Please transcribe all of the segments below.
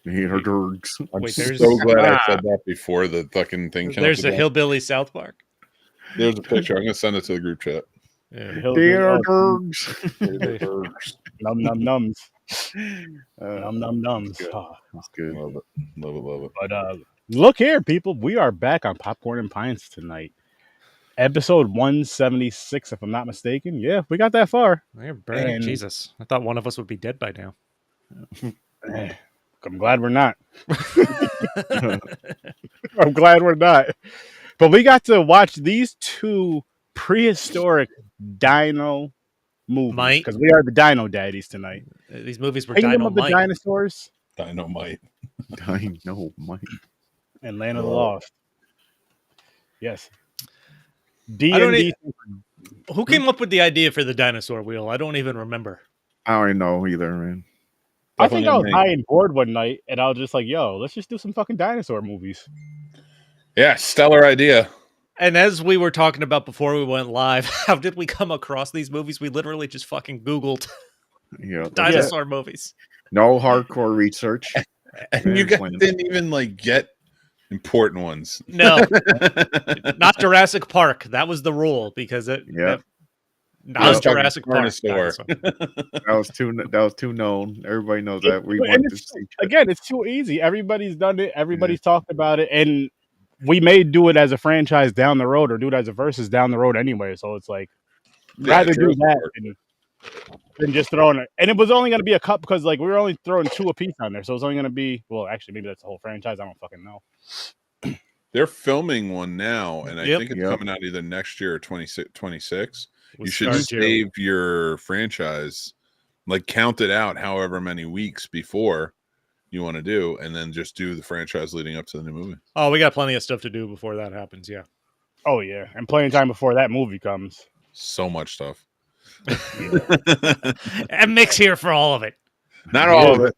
I'm Wait, so glad I said that before the fucking thing came. There's a hillbilly South Park. There's a picture. I'm gonna send it to the group chat. Yeah. Num num nums. Num num nums. That's good. Love it. But look here, people. We are back on Popcorn and Pints tonight. Episode 176, if I'm not mistaken. Yeah, we got that far. They're burning. And- Jesus. I thought one of us would be dead by now. I'm glad we're not. I'm glad we're not. But we got to watch these two prehistoric dino movies because we are the Dino Daddies tonight. These movies were Kingdom of the Dynamite. Dinosaurs Dynamite. and Land of the Lost. Yes. Who came up with the idea for the dinosaur wheel? I don't even remember. I don't know either, man. I think I was high and bored one night, and I was just like, "Yo, let's just do some fucking dinosaur movies." Yeah, stellar idea. And as we were talking about before we went live, how did we come across these movies? We literally just fucking Googled dinosaur movies. No hardcore research. And you guys didn't even get important ones. No, not Jurassic Park. That was the rule because not Jurassic Park. That was too known. Everybody knows that. Again, it's too easy. Everybody's done it. Everybody's talked about it, and we may do it as a franchise down the road or do it as a versus down the road anyway. So it's like rather do that than just throwing it. And it was only going to be a cup because we were only throwing 2 apiece on there, so it's only going to be actually maybe that's the whole franchise. I don't fucking know. They're filming one now, and I think it's coming out either next year or 26. You should save your franchise, count it out however many weeks before you want to do, and then just do the franchise leading up to the new movie. Oh, we got plenty of stuff to do before that happens, yeah. Oh, yeah, and plenty of time before that movie comes. So much stuff. And Mick's here for all of it. Not all of it.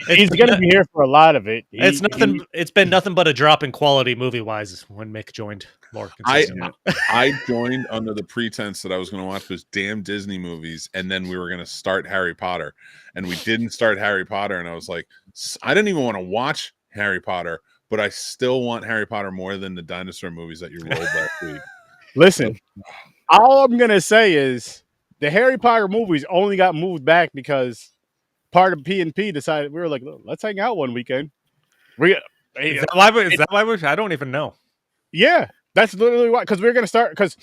He's going to be here for a lot of it. It's been nothing but a drop in quality movie-wise when Mick joined more consistently. I joined under the pretense that I was going to watch those damn Disney movies, and then we were going to start Harry Potter. And we didn't start Harry Potter, and I was like, I didn't even want to watch Harry Potter, but I still want Harry Potter more than the dinosaur movies that you rolled last week. Listen, all I'm going to say is the Harry Potter movies only got moved back because part of P&P decided we were like, let's hang out one weekend. Is that why I don't even know. Yeah, that's literally why. Because we were going to start. Because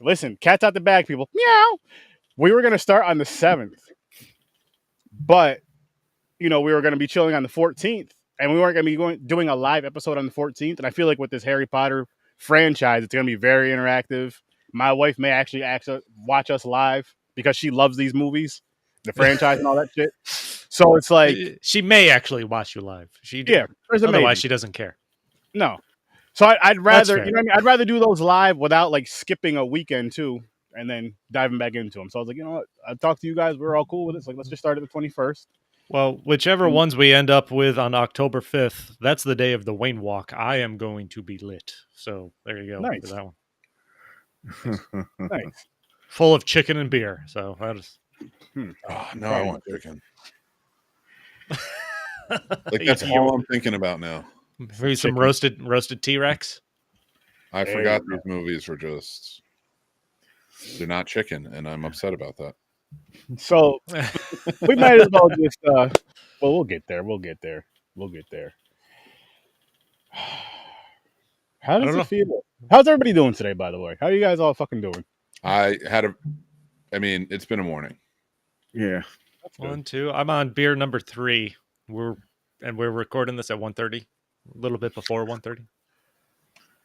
listen, cat's out the bag, people. Meow. We were going to start on the 7th, but we were going to be chilling on the 14th, and we weren't going to be doing a live episode on the 14th. And I feel like with this Harry Potter franchise, it's going to be very interactive. My wife may actually watch us live because she loves these movies, the franchise and all that shit. So it's like she may actually watch you live. Otherwise she doesn't care. No. So I'd rather I'd rather do those live without skipping a weekend too, and then diving back into them. So I was like, you know what? I talked to you guys. We're all cool with it. So let's just start at the 21st. Well, whichever ones we end up with on October 5th, that's the day of the Wayne Walk. I am going to be lit. So there you go. Nice. For that one. Nice. Full of chicken and beer. So I just I want chicken. That's all I'm thinking about now. Maybe some roasted T-Rex. I forgot these movies were they're not chicken, and I'm upset about that. So we might as well just we'll get there. How does it feel? How's everybody doing today, by the way? How are you guys all fucking doing? It's been a morning. Yeah. That's 1, 2. I'm on beer number 3. We're recording this at 1:30, a little bit before 1:30.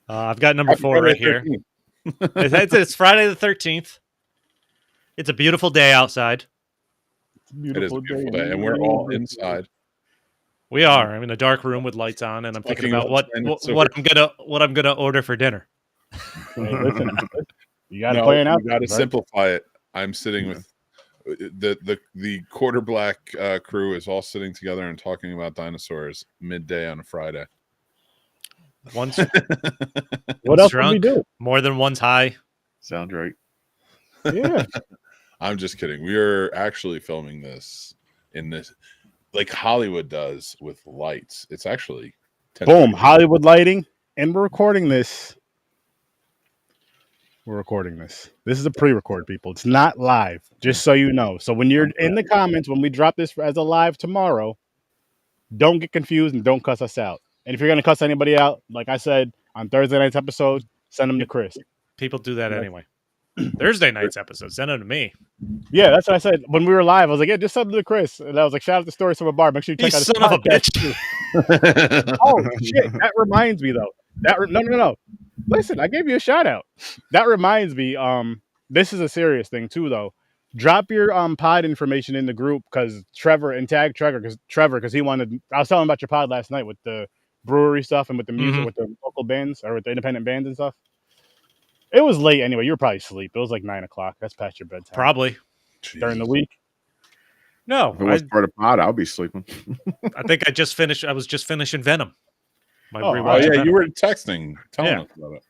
I've got number 4 right here. It's Friday the 13th. It's a beautiful day outside. It is a beautiful day, and we're all inside. We are. I'm in a dark room with lights on, and I'm thinking about what I'm gonna order for dinner. Hey, listen, you got to plan out. You got to simplify it. I'm sitting with the quarter black crew is all sitting together and talking about dinosaurs midday on a Friday. One's what else drunk, would we do? More than one's high. Sounds right. Yeah. I'm just kidding. We are actually filming this in this. like Hollywood does with lights. It's actually boom, Hollywood lighting, and we're recording this. This is a pre-record, people. It's not live, just so you know. So when you're in the comments, when we drop this as a live tomorrow, don't get confused and don't cuss us out. And if you're going to cuss anybody out, like I said on Thursday night's episode, send them to Chris. People do that anyway. Thursday night's episode, send them to me. Yeah, that's what I said. When we were live, I was like, yeah, just send them to Chris. And I was like, shout out to Stories from a Bar. Make sure you check out his son of a bitch. Oh, shit. That reminds me, though. No. Listen, I gave you a shout out. That reminds me, this is a serious thing, too, though. Drop your pod information in the group because Trevor, and tag Trevor because he wanted. I was telling him about your pod last night with the brewery stuff and with the music, with the local bands or with the independent bands and stuff. It was late anyway. You were probably asleep. It was like 9 o'clock. That's past your bedtime. Probably during the week. No, if it was part of pod, I'll be sleeping. I think I was just finishing Venom. You were texting, telling us about it.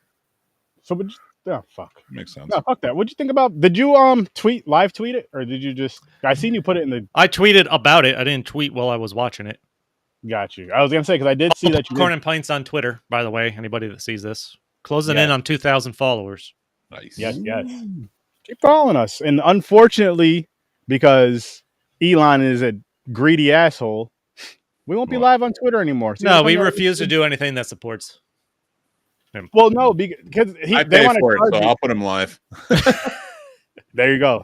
So, fuck. Makes sense. No, fuck that. What'd you think about? Did you live tweet it, or did you just? I seen you put it in the. I tweeted about it. I didn't tweet while I was watching it. Got you. I was gonna say because I did see that. Popcorn Pints on Twitter, by the way. Anybody that sees this, closing in on 2,000 followers. Nice. Yes. Keep following us, and unfortunately, because Elon is a greedy asshole, we won't be live on Twitter anymore. No, we refuse to do anything that supports him. Well, no, because they want to. So I'll put him live. There you go.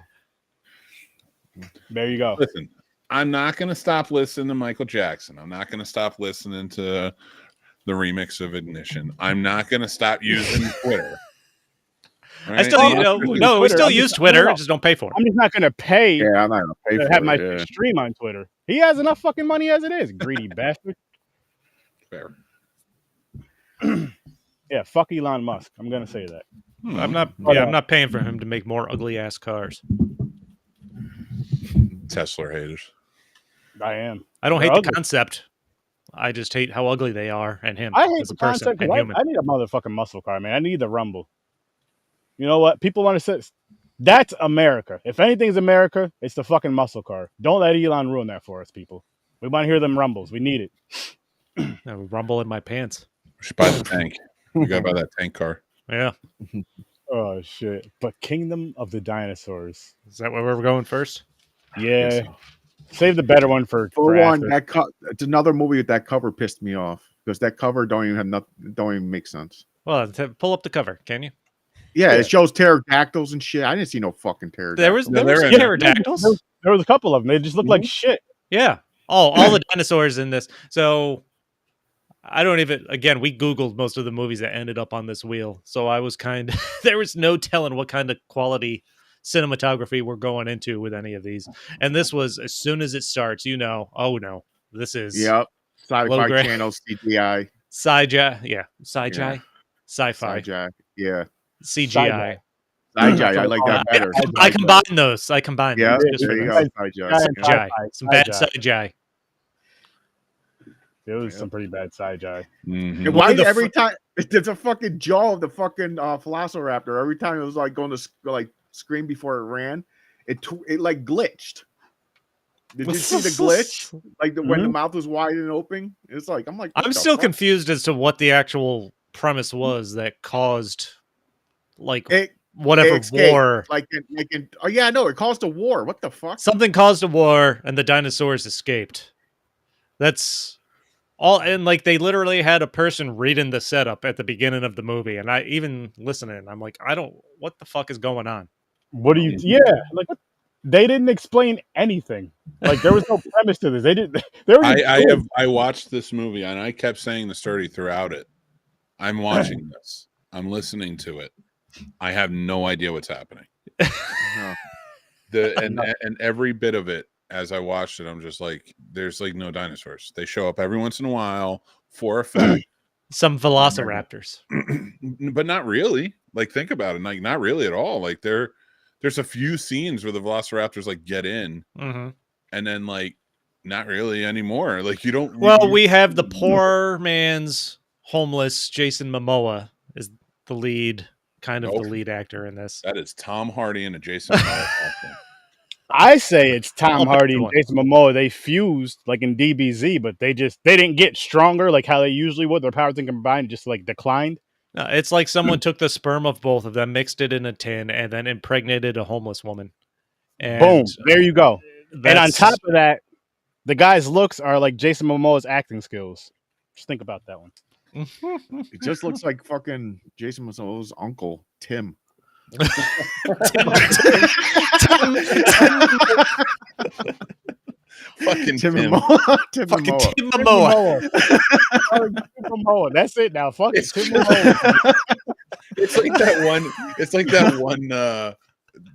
Listen, I'm not going to stop listening to Michael Jackson. I'm not going to stop listening to the remix of Ignition. I'm not going to stop using Twitter. Right? I still, we still use Twitter. I just don't pay for it. I'm just not going to pay. Yeah, I'm not going to pay for have my stream on Twitter. He has enough fucking money as it is. Greedy bastard. Fair. Yeah, fuck Elon Musk. I'm going to say that. I'm not paying for him to make more ugly ass cars. Tesla haters. I am. I don't hate the concept. I just hate how ugly they are and him. I hate the concept because I need a motherfucking muscle car, man. I need the Rumble. You know what? People want to say that's America. If anything's America, it's the fucking muscle car. Don't let Elon ruin that for us, people. We want to hear them rumbles. We need it. Rumble in my pants. We should buy the tank. We gotta buy that tank car. Yeah. Oh shit! But Kingdom of the Dinosaurs. Is that where we're going first? Yeah. Save the better one for one. It's another movie with that cover pissed me off because that cover don't even make sense. Well, pull up the cover, can you? Yeah, it shows pterodactyls and shit. I didn't see no fucking pterodactyls. There was pterodactyls. There was a couple of them. They just looked like shit. Yeah. All the dinosaurs in this. So I don't even. Again, we Googled most of the movies that ended up on this wheel, so I was there was no telling what kind of quality cinematography we're going into with any of these. And this was, as soon as it starts, oh no, this is Sci-Fi Channel CGI. Sci-fi. Yeah. Sci-fi. Sci-fi. Yeah. CGI. CGI. I like that better. I combine those. Yeah, there you go. CGI. Some bad CGI. There was some pretty bad CGI. Mm-hmm. Why every time there's a fucking jaw of the fucking Velociraptor? Every time it was like going to scream before it ran, it like glitched. Did you see the glitch? Like when the mouth was wide and open? It's like I'm still confused as to what the actual premise was that caused whatever war. It caused a war. What the fuck? Something caused a war and the dinosaurs escaped. That's all, and they literally had a person reading the setup at the beginning of the movie, and I even listening, I'm like, what the fuck is going on? What do you? Yeah, what? They didn't explain anything. There was no premise to this. They didn't. I watched this movie and I kept saying to Sturdy throughout it, I'm watching this. I'm listening to it. I have no idea what's happening. And every bit of it, as I watched it, I'm just like, there's no dinosaurs. They show up every once in a while for effect. Some velociraptors. But not really. Think about it. Not really at all. There's a few scenes where the velociraptors get in, and then not really anymore. You don't. Well, we have the poor man's homeless Jason Momoa is the lead, the lead actor in this. That is Tom Hardy and a Jason Momoa actor. I say it's Tom Hardy and Jason Momoa. They fused like in DBZ, but they didn't get stronger like how they usually would. Their powers combined just like declined. No, it's like someone took the sperm of both of them, mixed it in a tin, and then impregnated a homeless woman. And boom, there you go. And on top of that, the guy's looks are like Jason Momoa's acting skills. Just think about that one. It just looks like fucking Jason Momoa's uncle, Tim. Fucking Tim Tim. Tim fucking Momoa. Tim Momoa. Tim Momoa. That's it now. Fuck it. Tim Momoa. It's like that one. It's like that one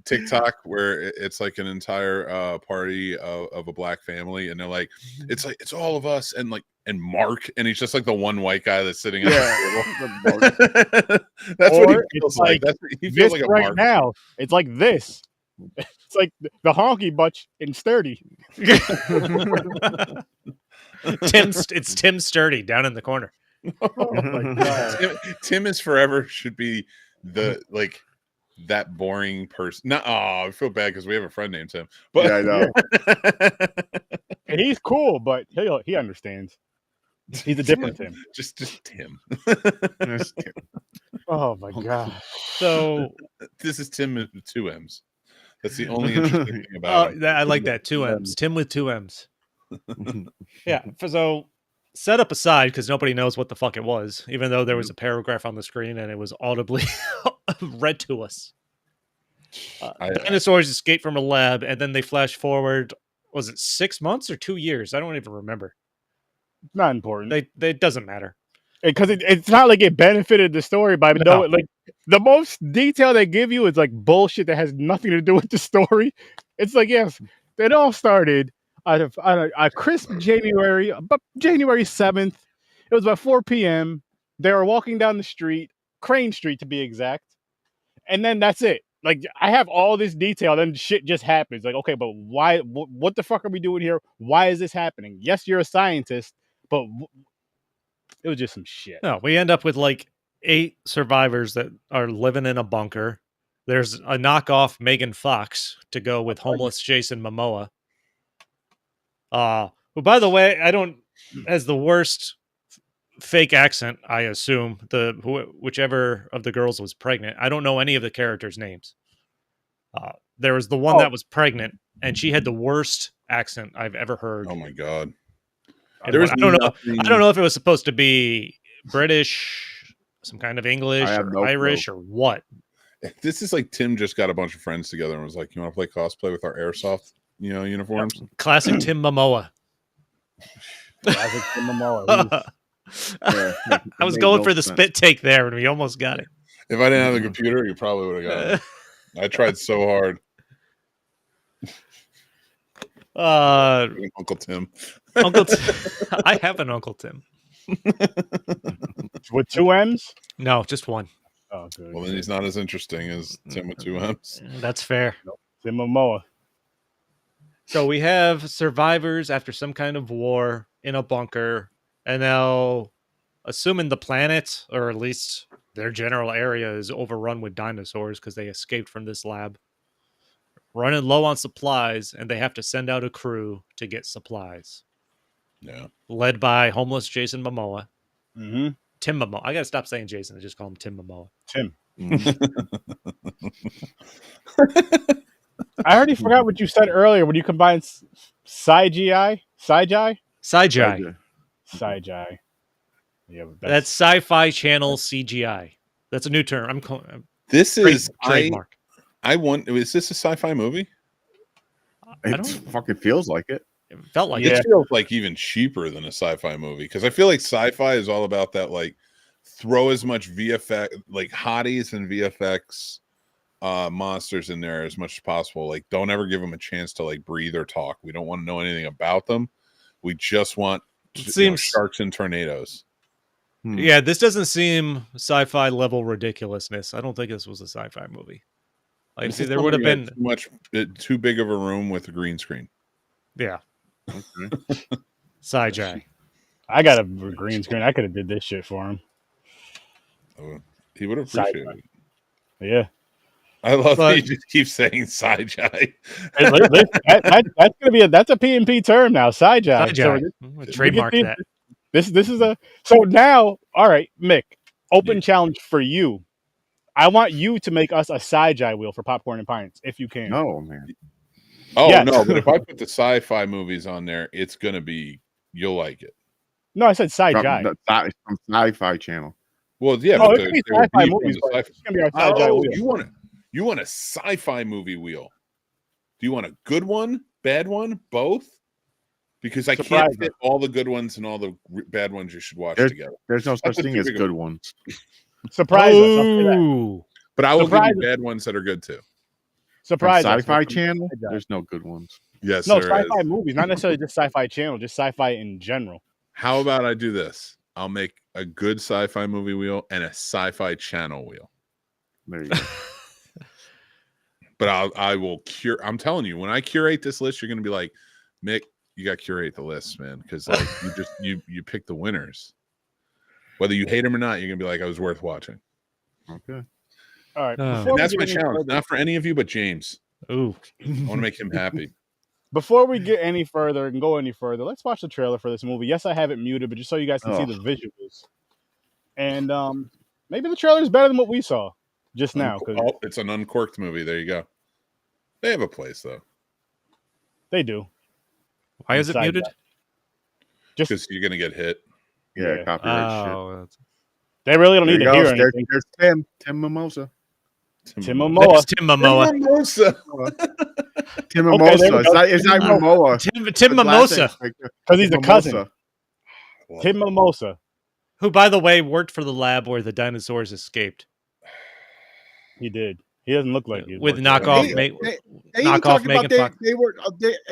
TikTok where it's like an entire party of a black family, and they're like, it's all of us, and Mark, and he's just like the one white guy that's sitting at the table. That's or what he feels like. He feels like a right Mark. now. It's like this. It's like the honky bunch in Sturdy. It's Tim Sturdy down in the corner. Oh my god. Tim is forever should be the that boring person. No, I feel bad because we have a friend named Tim. But Yeah, I know. And he's cool, but he understands. He's a different Tim. Just Tim. Oh my god. So This is Tim with 2 M's. That's the only interesting thing about him. I like that. 2 M's. Tim with 2 M's. Yeah. So set up aside because nobody knows what the fuck it was, even though there was a paragraph on the screen and it was audibly read to us. Dinosaurs escape from a lab, and then they flash forward. Was it 6 months or 2 years? I don't even remember. Not important. It doesn't matter. Because it's not like it benefited the story by like the most detail they give you is like bullshit that has nothing to do with the story. It's like, yes, it all started on a crisp January 7th. It was about 4 p.m. They were walking down the street, Crane Street to be exact, and then that's it. Like, I have all this detail, then shit just happens. Like, okay, but why? What the fuck are we doing here? Why is this happening? Yes, you're a scientist, but it was just some shit. No, we end up with like 8 survivors that are living in a bunker. There's a knockoff Megan Fox to go with homeless Jason Momoa. Who, by the way, has the worst fake accent, I assume. Whichever of the girls was pregnant. I don't know any of the characters' names. There was the one that was pregnant, and she had the worst accent I've ever heard. Oh my god. I don't know if it was supposed to be British, some kind of English, or Irish, or what. This is like Tim just got a bunch of friends together and was like, "You want to play cosplay with our airsoft, uniforms?" Classic Tim Momoa. Classic Tim Momoa. I was going for the spit take there, and we almost got it. If I didn't have the computer, you probably would have got it. I tried so hard. Uncle Tim. I have an Uncle Tim. With 2 M's? No, just 1. Oh, good. Well, then he's not as interesting as Tim with 2 M's. That's fair. Nope. Tim Momoa. So we have survivors after some kind of war in a bunker, and now, assuming the planet, or at least their general area, is overrun with dinosaurs because they escaped from this lab, running low on supplies, and they have to send out a crew to get supplies. Yeah. Led by homeless Jason Momoa. Mm-hmm. Tim Momoa. I gotta stop saying Jason. I just call him Tim Momoa. Tim. I already forgot what you said earlier when you combined CGI. Yeah, that's Sci-Fi Channel CGI. That's a new term. I'm calling. This is trademark. I want. Is this a sci-fi movie? It fucking feels like it. It felt like it feels like even cheaper than a sci-fi movie, because I feel like sci-fi is all about that, like, throw as much VFX, like hotties and VFX monsters in there as much as possible. Like, don't ever give them a chance to like breathe or talk. We don't want to know anything about them. We just want sharks and tornadoes. Yeah, this doesn't seem sci-fi level ridiculousness. I don't think this was a sci-fi movie. Like, see, there would have been too big of a room with a green screen. Yeah. Sci-Fi. I got a green screen. I could have did this shit for him. Oh, he would have appreciated it. Yeah. I love that you just keep saying side jive. That's gonna be that's a P&P term now. Side jive. So trademark that. This is a so now. All right, Mick. Open challenge for you. I want you to make us a side jive wheel for Popcorn and Pints, if you can. No, man. Oh no, but if I put the sci-fi movies on there, it's gonna be you'll like it. No, I said side jive. From Sci-Fi Channel. Well, yeah, no, but it's sci-fi movies. It's gonna be our side jive wheel. You want a sci-fi movie wheel? Do you want a good one, bad one, both? Because I can't fit all the good ones and all the bad ones you should watch together. There's no such thing as good ones. Surprise us. But I will give you bad ones that are good too. Surprise Sci-Fi Channel? There's no good ones. Yes, no sci-fi movies, not necessarily just Sci-Fi Channel, just sci-fi in general. How about I do this? I'll make a good sci-fi movie wheel and a sci-fi channel wheel. There you go. But I will cure. I'm telling you, when I curate this list, you're gonna be like, Mick, you got to curate the list, man, because like you pick the winners. Whether you hate them or not, you're gonna be like, I was worth watching. Okay. All right. And that's my challenge, not for any of you, but James. Ooh, I want to make him happy. Before we get any further and go any further, let's watch the trailer for this movie. Yes, I have it muted, but just so you guys can see the visuals. And maybe the trailer is better than what we saw just now. It's an uncorked movie. There you go. They have a place though. They do. Why is it muted? Just because you're gonna get hit. Yeah, copyright shit. They really don't need to hear anything. There's Tim Mimosa. Tim Momoa. Tim Momoa. Tim Mimosa. It's not Tim Momoa. Mimosa. Because he's a cousin. Tim Mimosa. Who, by the way, worked for the lab where the dinosaurs escaped. He did. He doesn't look like you. With knockoff Megan Fox.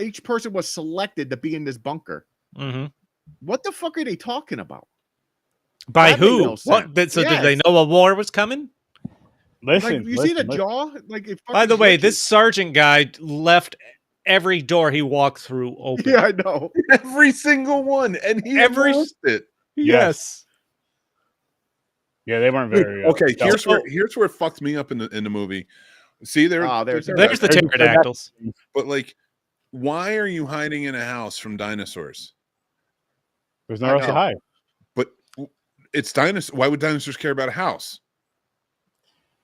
Each person was selected to be in this bunker. Mm-hmm. What the fuck are they talking about? By who? What? Did they know a war was coming? Listen, see the jaw? By the way, this sergeant guy left every door he walked through open. Yeah, I know. Every single one, and he lost it. Yes. Yeah, they weren't very. Okay, here's where it fucked me up in the movie. See, there's the pterodactyls. But like, why are you hiding in a house from dinosaurs? There's nowhere else to hide. But it's dinosaurs. Why would dinosaurs care about a house?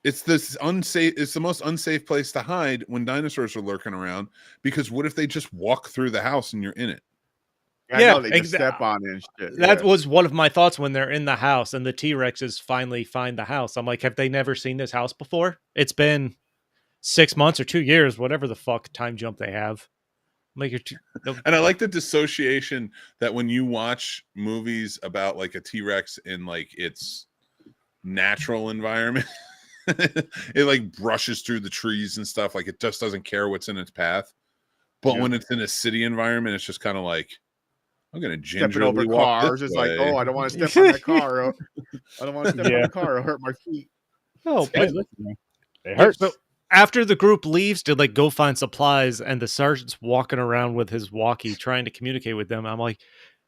It's this unsafe. It's the most unsafe place to hide when dinosaurs are lurking around. Because what if they just walk through the house and you're in it? Yeah, they just step on it and shit. That was one of my thoughts when they're in the house and the T-Rexes finally find the house. I'm like, have they never seen this house before? It's been 6 months or 2 years, whatever the fuck time jump they have. And I like the dissociation that when you watch movies about like a T-Rex in like its natural environment, it like brushes through the trees and stuff. Like it just doesn't care what's in its path. But when it's in a city environment, it's just kind of like, I'm going to gingerly over walk cars. It's like, oh, I don't want to step on that car. I don't want to step on the car. It'll hurt my feet. Oh, it hurts. So after the group leaves to like go find supplies and the sergeant's walking around with his walkie trying to communicate with them, I'm like,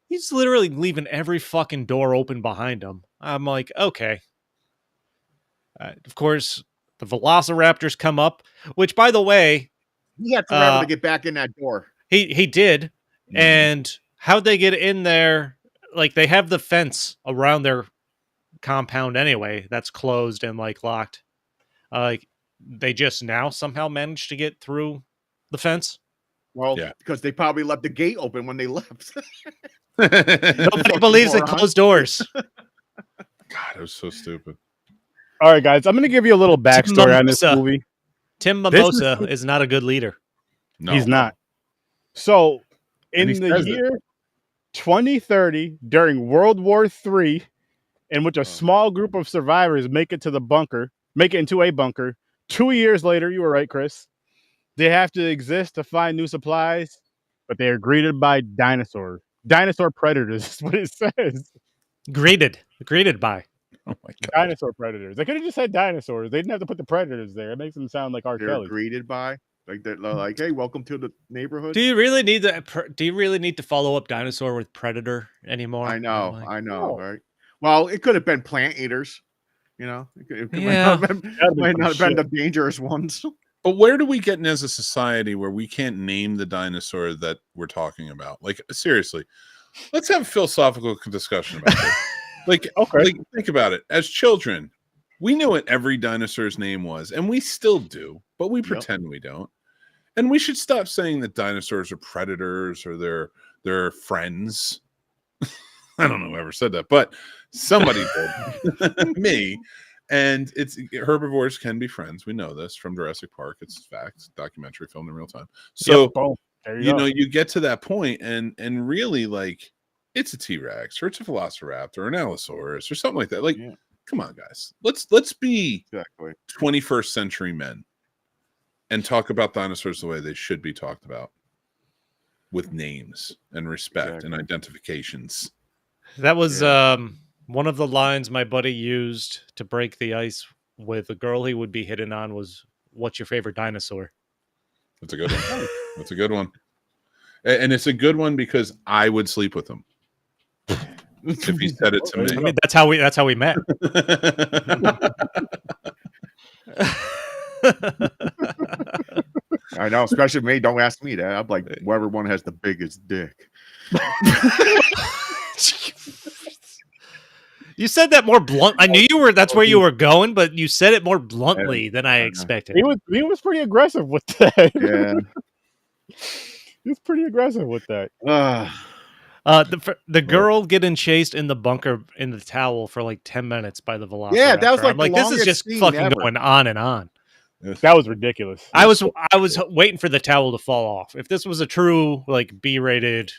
he's literally leaving every fucking door open behind him. I'm like, okay. Of course, the velociraptors come up, which, by the way... He had forever to get back in that door. He did. Mm-hmm. And how'd they get in there? Like, they have the fence around their compound anyway that's closed and, like, locked. Like, they just now somehow managed to get through the fence? Well, because they probably left the gate open when they left. Nobody believes in closed doors. God, it was so stupid. All right, guys, I'm going to give you a little backstory on this movie. Tim Mimosa is not a good leader. No. He's not. So, in the year 2030, during World War III, in which a small group of survivors make it into a bunker, 2 years later, you were right, Chris, they have to exist to find new supplies, but they are greeted by dinosaur predators. That's what it says. Greeted by. Oh my God. Dinosaur predators. They could have just said dinosaurs. They didn't have to put the predators there. It makes them sound like R. Kelly. Greeted by, like they're like, hey, welcome to the neighborhood. Do you really need to follow up dinosaur with predator anymore? I know, right? Well, it could have been plant eaters. You know, it Yeah. might not have been the dangerous ones. But where do we get in as a society where we can't name the dinosaur that we're talking about? Like, seriously, let's have a philosophical discussion about this. Like, think about it. As children, we knew what every dinosaur's name was, and we still do, but we pretend we don't. And we should stop saying that dinosaurs are predators or they're friends. I don't know who ever said that, but somebody did. Me. And herbivores can be friends. We know this from Jurassic Park. It's fact. Documentary filmed in real time. So you know, you get to that point, and really, like, it's a T-Rex or it's a Velociraptor or an Allosaurus or something like that. Like, come on, guys. Let's be 21st century men and talk about dinosaurs the way they should be talked about, with names and respect and identifications. That was one of the lines my buddy used to break the ice with a girl he would be hitting on was, "What's your favorite dinosaur?" That's a good one. That's a good one. And it's a good one because I would sleep with him if he said it to me. I mean, that's how we met. I know, especially me. Don't ask me that. I'm like, whoever one has the biggest dick. You said that more blunt. I knew that's where you were going, but you said it more bluntly than I expected. He was pretty aggressive with that. Yeah. He was pretty aggressive with that. The girl getting chased in the bunker in the towel for like 10 minutes by the Velociraptor. Yeah, that was like, I'm like, this is just fucking going on and on. That was ridiculous. I was waiting for the towel to fall off. If this was a true like B-rated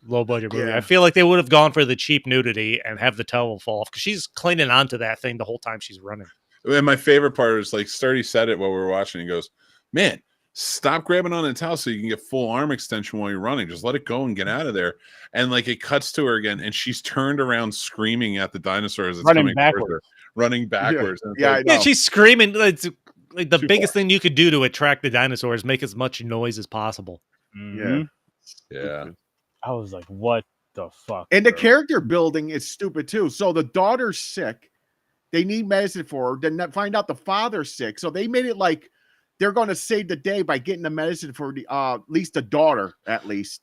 low budget movie, I feel like they would have gone for the cheap nudity and have the towel fall off because she's clinging onto that thing the whole time she's running. And my favorite part is like Sturdy said it while we were watching. He goes, "Man, stop grabbing on the towel so you can get full arm extension while you're running. Just let it go and get out of there." And like it cuts to her again, and she's turned around screaming at the dinosaur as it's running coming backwards. Running backwards. Yeah, like, I know. Yeah, she's screaming. Like the biggest thing you could do to attract the dinosaur is make as much noise as possible. Mm-hmm. Yeah. I was like, what the fuck? And the character building is stupid too. So the daughter's sick. They need medicine for her. Then find out the father's sick. So they made it like they're going to save the day by getting the medicine for the at least the daughter, at least.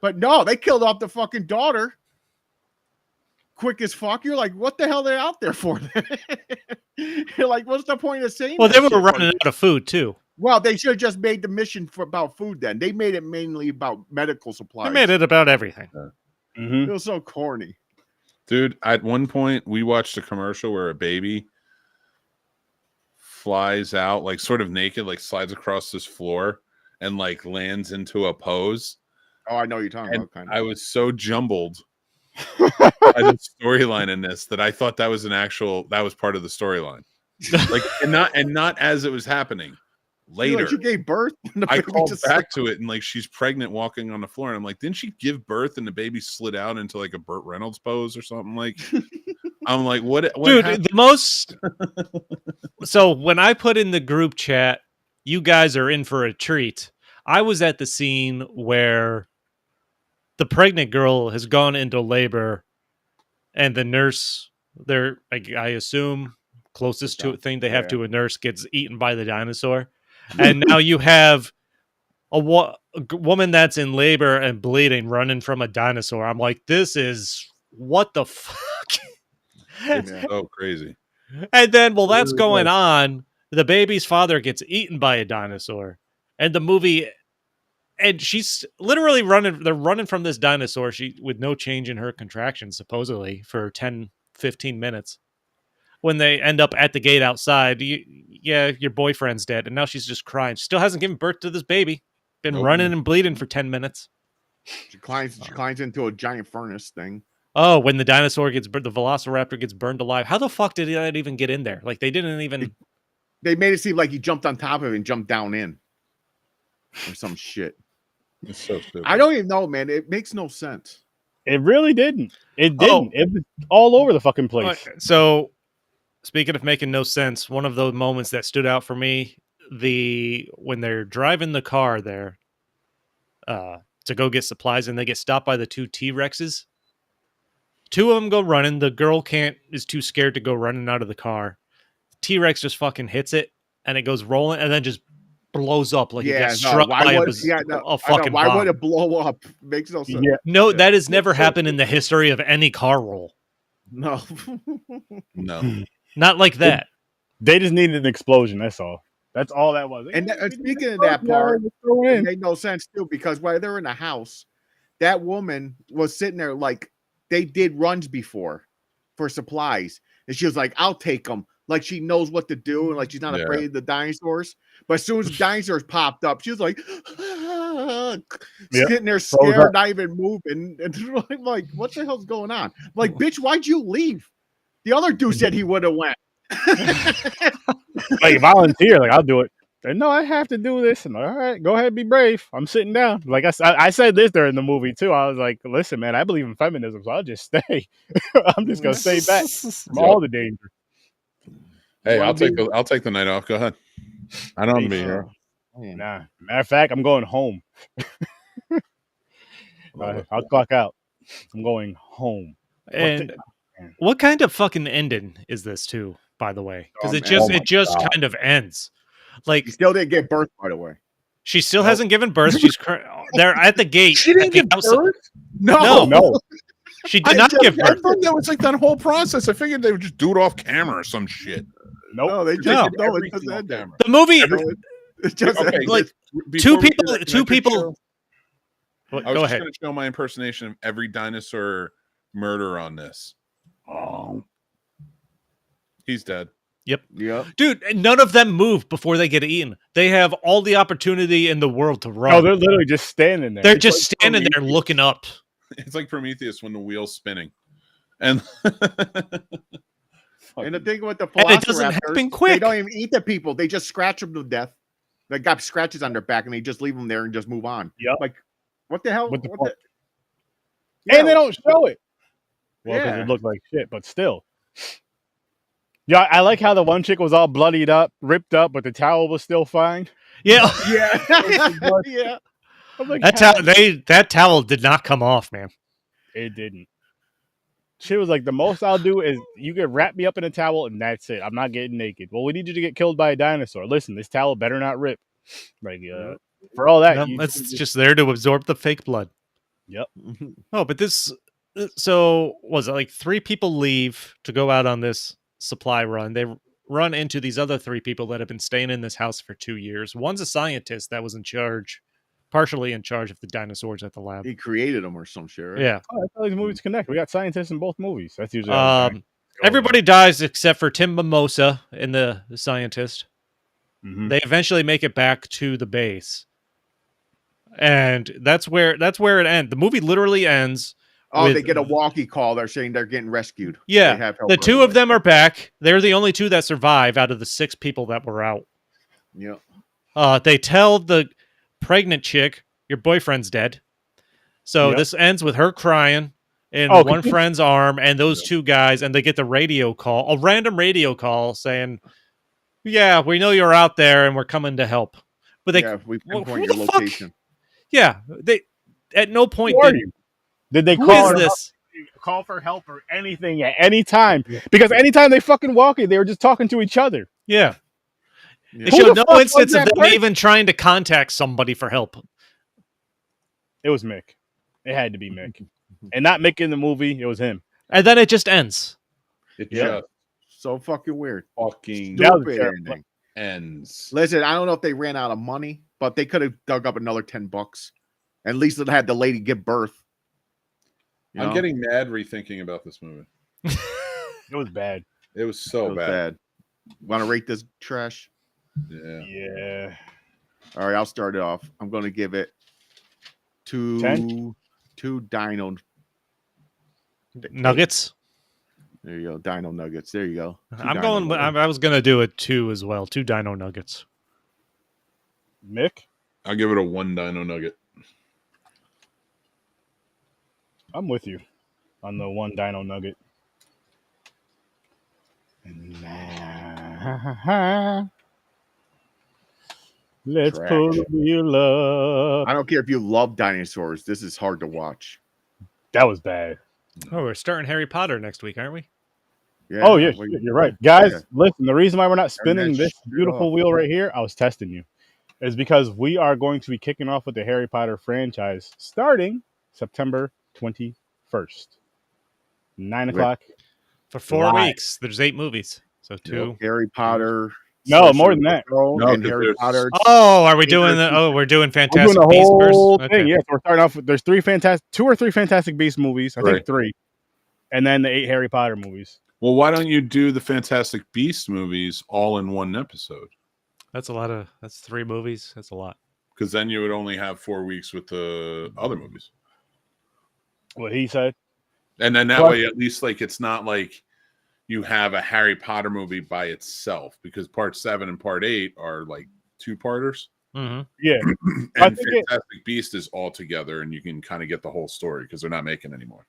But no, they killed off the fucking daughter quick as fuck. You're like, what the hell are they out there for? You're like, what's the point of saying? Well, they were running out of food too. Well, they should have just made the mission about food then. They made it mainly about medical supplies. They made it about everything. Mm-hmm. It was so corny. Dude, at one point we watched a commercial where a baby flies out, like sort of naked, like slides across this floor and like lands into a pose. Oh, I know you're talking about. Kind of. I was so jumbled by the storyline in this that I thought that was part of the storyline. Like, and not as it was happening. Later, she gave birth. I called back to it, and like she's pregnant, walking on the floor, and I'm like, didn't she give birth and the baby slid out into like a Burt Reynolds pose or something? Like, I'm like, what dude? happened? The most. So when I put in the group chat, you guys are in for a treat. I was at the scene where the pregnant girl has gone into labor, and the nurse, I assume closest to a thing they have to a nurse, gets eaten by the dinosaur. And now you have a woman that's in labor and bleeding running from a dinosaur. I'm like, this is what the fuck? It's so crazy. And then, while that's going on, the baby's father gets eaten by a dinosaur. And the movie, and she's literally running. They're running from this dinosaur with no change in her contractions, supposedly, for 10, 15 minutes. When they end up at the gate outside, your boyfriend's dead, and now she's just crying. She still hasn't given birth to this baby. Been running and bleeding for 10 minutes. She climbs into a giant furnace thing. Oh, when the dinosaur the Velociraptor gets burned alive. How the fuck did that even get in there? Like, they didn't even. They made it seem like he jumped on top of it and jumped down in, or some shit. It's so stupid. I don't even know, man. It makes no sense. It really didn't. It didn't. It was all over the fucking place. So, speaking of making no sense, one of those moments that stood out for me, when they're driving the car there to go get supplies, and they get stopped by the two T-Rexes. Two of them go running. The girl is too scared to go running out of the car. T-Rex just fucking hits it and it goes rolling and then just blows up like it got struck by a fucking why bomb. would it blow up? Makes no sense. No, that has never happened in the history of any car roll. No. No. Not like that. They just needed an explosion, that's all. That's all that was. And speaking of that part, it made no sense too, because while they're in the house, that woman was sitting there like they did runs before for supplies. And she was like, I'll take them. Like she knows what to do and like she's not afraid of the dinosaurs. But as soon as the dinosaurs popped up, she was like sitting there scared, not even moving. And I'm like, what the hell's going on? I'm like, bitch, why'd you leave? The other dude said he would have went. Like volunteer, like I'll do it. And no, I have to do this. And all right, go ahead, be brave. I'm sitting down. Like I said this during the movie too. I was like, listen, man, I believe in feminism, so I'll just stay. I'm just gonna stay back from all the danger. Hey, I'll take the night off. Go ahead. I don't want to be here. Nah, matter of fact, I'm going home. I'll clock out. I'm going home. And what kind of fucking ending is this too? By the way, because it just kind of ends. Like she still didn't give birth, by the way. She still hasn't given birth. She's they're at the gate. She didn't give birth. No. She did not give birth. I thought that was like that whole process. I figured they would just do it off camera or some shit. No, they just the movie. It's just like two people. I was just going to show my impersonation of every dinosaur murder on this. Oh, he's dead. Yep. Dude, none of them move before they get eaten. They have all the opportunity in the world to run. No, they're literally just standing there. They're just standing there looking up. It's like Prometheus when the wheel's spinning. And and the thing with the it doesn't happen quick. They don't even eat the people. They just scratch them to death. They got scratches on their back and they just leave them there and just move on. Yep. Like, what the hell? And they don't show it. Well, because Yeah. it looked like shit, but still. Yeah, I like how the one chick was all bloodied up, ripped up, but the towel was still fine. Yeah. Yeah. I'm like, that towel did not come off, man. It didn't. She was like, the most I'll do is you can wrap me up in a towel and that's it. I'm not getting naked. Well, we need you to get killed by a dinosaur. Listen, this towel better not rip. Like, for all that, it's just there to absorb the fake blood. Yep. Oh, but this. So was it like 3 people leave to go out on this supply run? They run into these other 3 people that have been staying in this house for 2 years. One's a scientist that was partially in charge of the dinosaurs at the lab. He created them or some shit, right? Yeah. Oh, that's how these movies connect. We got scientists in both movies. That's usually everybody dies except for Tim Mimosa and the scientist. Mm-hmm. They eventually make it back to the base. And that's where it ends. The movie literally ends. They get a walkie call. They're saying they're getting rescued. Yeah. The 2 of them are back. They're the only 2 that survive out of the 6 people that were out. Yeah. They tell the pregnant chick, your boyfriend's dead. So this ends with her crying in one friend's arm and those 2 guys, and they get the radio call, a random radio call saying, yeah, we know you're out there and we're coming to help. But we pinpoint your location. Yeah. They at no point did they call for help or anything at any time? Because anytime they fucking walk in, they were just talking to each other. Yeah. They showed no instance of them even trying to contact somebody for help. It was Mick. It had to be Mick. And not Mick in the movie, it was him. And then it just ends. It just so fucking weird. Fucking stupid ending. Ends. Listen, I don't know if they ran out of money, but they could have dug up another $10. At least it had the lady give birth. I'm getting mad rethinking about this movie. It was bad. It was so bad. Want to rate this trash? Yeah. All right, I'll start it off. I'm going to give it 2 dino nuggets. There you go, dino nuggets. There you go. I was going to do it 2 as well. 2 dino nuggets. Mick? I'll give it a 1 dino nugget. I'm with you on the 1 dino nugget. Let's pull the wheel up. I don't care if you love dinosaurs. This is hard to watch. That was bad. Oh, we're starting Harry Potter next week, aren't we? Yeah, oh yeah, you're right, guys. Yeah. Listen, the reason why we're not spinning this beautiful wheel right here, I was testing you, is because we are going to be kicking off with the Harry Potter franchise starting September 21st, 9 o'clock for 4 weeks. There's 8 movies, so 2 Harry Potter. No, more than that. No, and Harry Potter. Oh, are we doing the? Oh, we're doing Fantastic Beasts Beasts whole first. thing. Yes, we're starting off with there's 2 or 3 Fantastic Beasts movies. I think 3, and then the 8 Harry Potter movies. Well, why don't you do the Fantastic Beasts movies all in one episode? That's a lot of. That's 3 movies. That's a lot. Because then you would only have 4 weeks with the other movies. What he said. And then that way, at least, like, it's not like you have a Harry Potter movie by itself, because part 7 and part 8 are like 2-parters. Mm-hmm. Yeah. And Fantastic Beast is all together, and you can kind of get the whole story because they're not making anymore.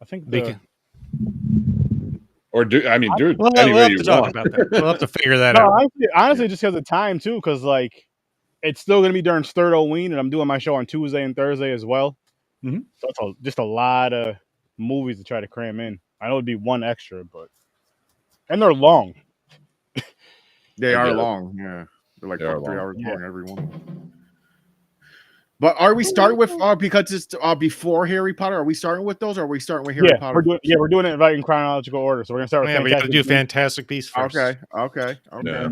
I think dude, we'll have to talk about that. We'll have to figure that out. Honestly, just because of time too, because like it's still gonna be during third Halloween, and I'm doing my show on Tuesday and Thursday as well. Mm-hmm. So it's just a lot of movies to try to cram in. I know it'd be one extra, and they're long. They are long, yeah. They're like 3 hours long, every one. But are we starting with because it's before Harry Potter? Are we starting with those, or are we starting with Harry Potter? We're doing it in chronological order. So we're gonna start with. We got to do Fantastic Beasts first. Okay. Yeah.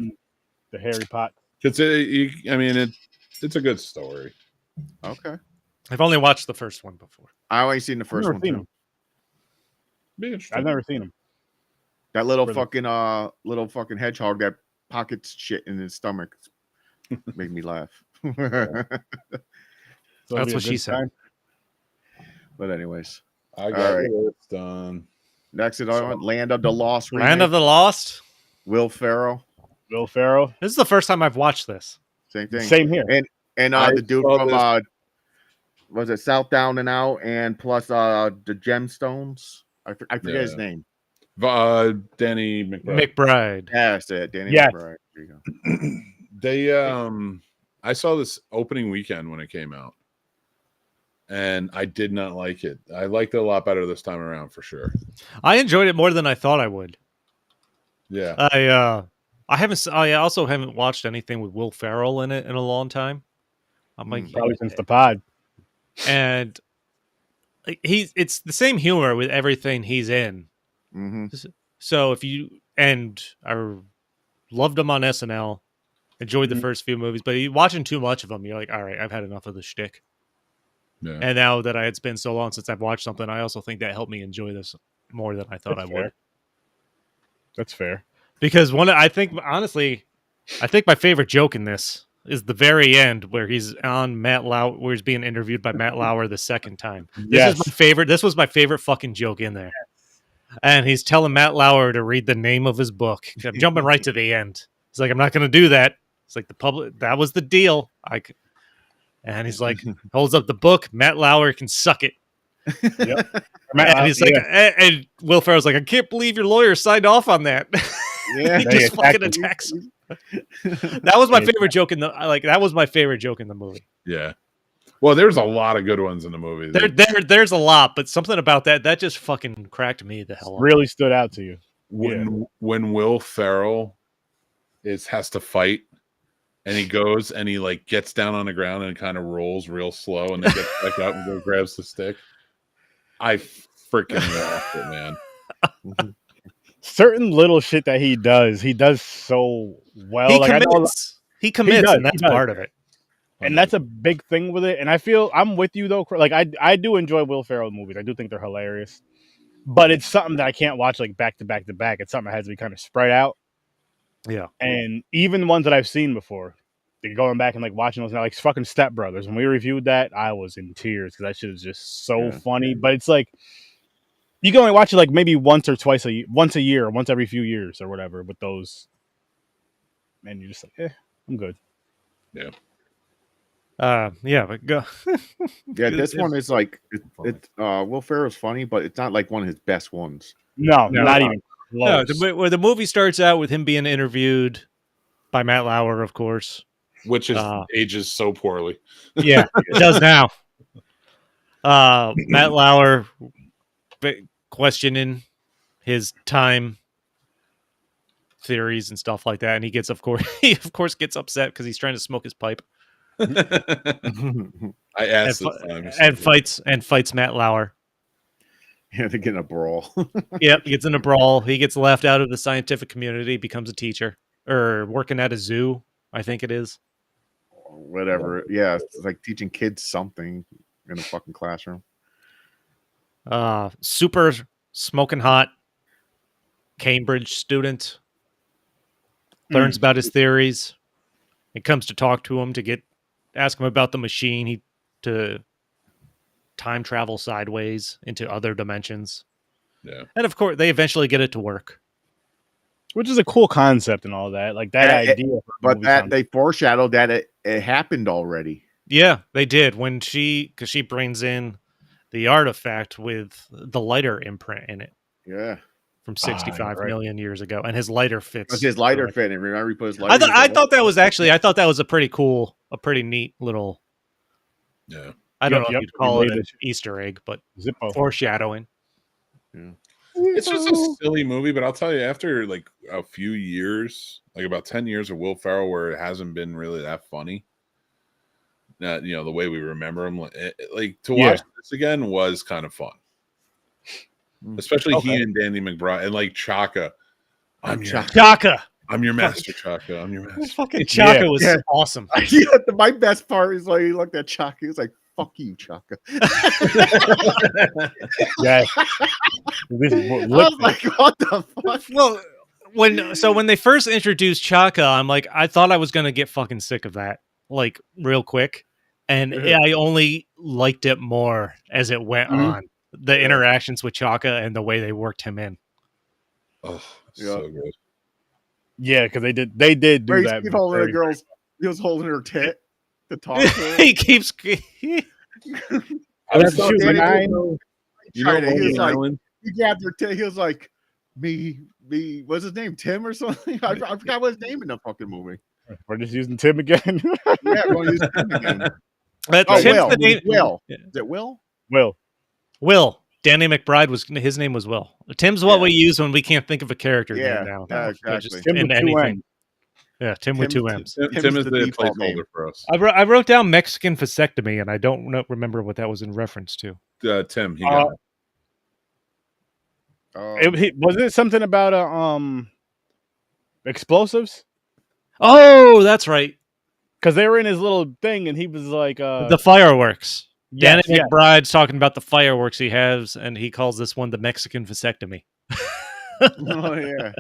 The Harry Potter. It's it's a good story. Okay. I've only watched the first one before. I only seen the first one too. I've never seen him. That little fucking hedgehog that pockets shit in his stomach made me laugh. So that's what she said. But anyways, I got it done. Next, Land of the Lost. Land of the Lost. Will Ferrell. This is the first time I've watched this. Same thing. Same here. And the dude from was it South Down and Out, and plus the Gemstones. I forget his name. Danny McBride. Yeah, that's it. Danny McBride. There you go. They I saw this opening weekend when it came out, and I did not like it. I liked it a lot better this time around, for sure. I enjoyed it more than I thought I would. Yeah. I also haven't watched anything with Will Ferrell in it in a long time. I'm like, probably since the pod. And it's the same humor with everything he's in. Mm-hmm. So I loved him on SNL. Enjoyed the first few movies, but watching too much of them, you're like, all right, I've had enough of the shtick. Yeah. And now that it's been so long since I've watched something, I also think that helped me enjoy this more than I thought I would. That's fair. Because I think my favorite joke in this is the very end where he's on Matt Lauer, where he's being interviewed by Matt Lauer the second time. This is my favorite. This was my favorite fucking joke in there. And he's telling Matt Lauer to read the name of his book. I'm jumping right to the end. He's like, I'm not going to do that. It's like that was the deal. And he's like, holds up the book. Matt Lauer can suck it. Yep. And he's like, and Will Ferrell's like, I can't believe your lawyer signed off on that. Yeah, he just fucking attacks him. That was my favorite joke in the movie. Yeah. Well, there's a lot of good ones in the movie. There's a lot, but something about that just fucking cracked me the hell up. Really stood out to you. When Will Ferrell has to fight, and he goes and he like gets down on the ground and kind of rolls real slow, and then gets back up and grabs the stick. I freaking laughed it, man. Certain little shit that he does so well. He commits, and that's part of it. And that's a big thing with it. And I feel I'm with you though. Like I do enjoy Will Ferrell movies. I do think they're hilarious. But it's something that I can't watch like back to back to back. It's something that has to be kind of spread out. Yeah. And even ones that I've seen before, going back and like watching those now, like fucking Step Brothers. When we reviewed that, I was in tears because that shit is just so funny. But it's like you can only watch it like maybe once or twice once a year, or once every few years or whatever with those. And you're just like, I'm good. Yeah. But go. Yeah, this one is like Will Ferrell's funny, but it's not like one of his best ones. No, not even close. No, where the movie starts out with him being interviewed by Matt Lauer, of course, which ages so poorly. Yeah, it does now. Matt Lauer questioning his time theories and stuff like that, and he gets, of course, gets upset because he's trying to smoke his pipe. I asked and fights Matt Lauer. Yeah, they get in a brawl. Yep, he gets in a brawl. He gets left out of the scientific community, becomes a teacher or working at a zoo, I think it is. Whatever. Yeah, it's like teaching kids something in a fucking classroom. Super smoking hot Cambridge student learns about his theories. It comes to talk to him ask him about the machine to time travel sideways into other dimensions. Yeah. And of course, they eventually get it to work. Which is a cool concept and all that. Like that idea. But they foreshadowed that it happened already. Yeah, they did. Because she brings in the artifact with the lighter imprint in it. Yeah. From 65 million years ago. And his lighter fits. It's his lighter fitting. Remember, he put his lighter. I thought that was a pretty neat little. Yeah. I don't know if you'd call it an Easter egg, but foreshadowing. Yeah. It's just a silly movie, but I'll tell you, after like a few years, like about 10 years of Will Ferrell, where it hasn't been really that funny, the way we remember him, like to watch this again was kind of fun. Especially he and Danny McBride and like Chaka. I'm your master, Chaka. I'm your master. Fucking Chaka was awesome. My best part is like he looked at Chaka. He was like, "Fuck you, Chaka." Yeah. I was like, "What the fuck?" Well, when they first introduced Chaka, I'm like, I thought I was gonna get fucking sick of that, like real quick, and I only liked it more as it went on. The interactions with Chaka and the way they worked him in. Oh, so good. Yeah, because they did do that. He was holding her tit to talk to her. He keeps. He grabbed her tit. He was like, me. What's his name? Tim or something? I forgot what his name in the fucking movie. We're just using Tim again. Yeah, we're going to use Tim again. Will. Will. Is it Will? Will. Danny McBride his name was Will. Tim's what we use when we can't think of a character name now. Exactly. Tim with two M's. Yeah, Tim with two M's. Tim is the placeholder for us. I wrote down Mexican vasectomy, and I don't remember what that was in reference to. Tim, he got it. Was it something about explosives? Oh, that's right. Because they were in his little thing, and he was like the fireworks. Danny McBride's talking about the fireworks he has, and he calls this one the Mexican vasectomy. Oh, yeah.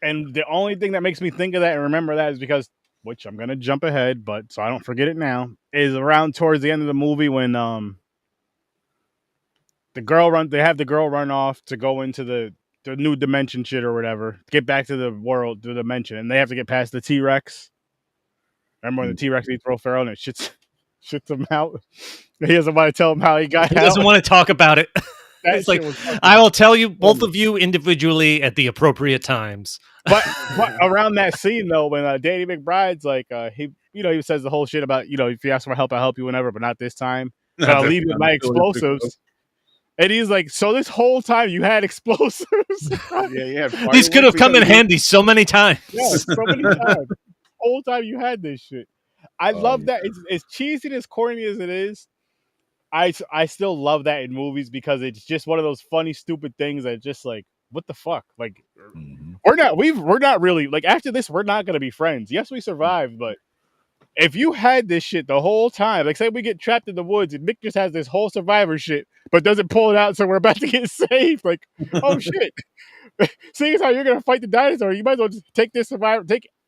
And the only thing that makes me think of that and remember that is because, which I'm going to jump ahead, but so I don't forget it now, is around towards the end of the movie when they have the girl run off to go into the new dimension shit or whatever, get back to the dimension, and they have to get past the T-Rex. Remember when the T-Rex eats Will Ferrell and it shits him out? He doesn't want to tell him how he got out. He doesn't want to talk about it. It's like, I will tell you, both of you individually at the appropriate times. But around that scene, though, when Danny McBride's like, he says the whole shit about, if you ask for help, I'll help you whenever, but not this time. But I'll leave you with my explosives. And he's like, so this whole time you had explosives? Yeah. These could have come in handy so many times. Yeah, so many times. The whole time you had this shit. I love that. It's as cheesy and as corny as it is. I still love that in movies because it's just one of those funny, stupid things that just like, what the fuck? Like, we're not really, like, after this, we're not going to be friends. Yes, we survived, but if you had this shit the whole time, like, say we get trapped in the woods and Mick just has this whole survivor shit, but doesn't pull it out, so we're about to get saved. Like, oh shit. Seeing as how you're going to fight the dinosaur, you might as well just take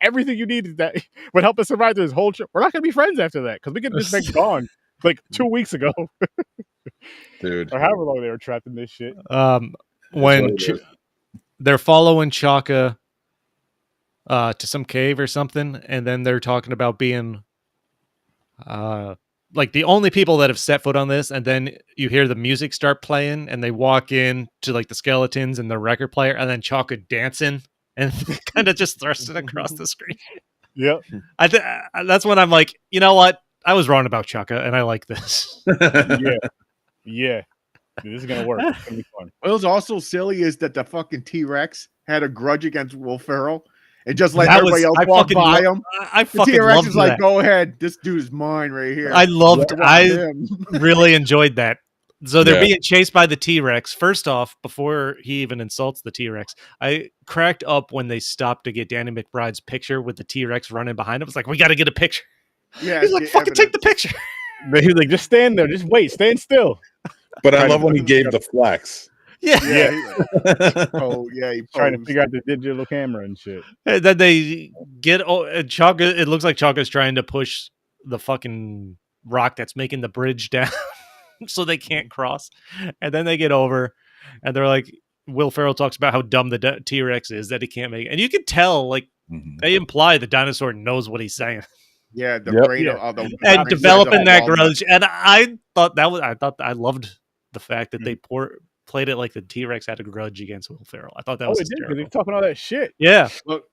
everything you need that would help us survive this whole trip. We're not going to be friends after that because we get this thing gone like 2 weeks ago. Dude. Or however long they were trapped in this shit. When they're following Chaka to some cave or something, and then they're talking about being like the only people that have set foot on this, and then you hear the music start playing, and they walk in to like the skeletons and the record player, and then Chaka dancing and kind of just thrust it across the screen. Yep. That's when I'm like, you know what? I was wrong about Chaka, and I like this. Yeah. This is gonna work. It's gonna be fun. What was also silly is that the fucking T-Rex had a grudge against Will Ferrell and just let everybody else walk by him. I The fucking T-Rex loved is like, that. go ahead, this dude is mine right here. I really enjoyed that. So they're Yeah. being chased by the T-Rex. First off, before he even insults the T-Rex, I cracked up when they stopped to get Danny McBride's picture with the T-Rex running behind him. It's like, we got to get a picture. Yeah, He's like, fucking take the picture. But he was like, just stand there, just wait, stand still. But I love when he gave the flex. Yeah. Oh yeah, he Trying to figure out the digital camera and shit. And then they get Chaka. It looks like Chaka's trying to push the fucking rock that's making the bridge down so they can't cross. And then they get over and they're like, Will Ferrell talks about how dumb the T-Rex is that he can't make it. And you can tell, like, they imply the dinosaur knows what he's saying. Yeah, the Yep. brain Yeah. of the And developing that walnut. grudge. And I loved the fact that they played it like the T-Rex had a grudge against Will Ferrell. I thought that was It did, because hysterical. he's talking all that shit. Yeah. Well,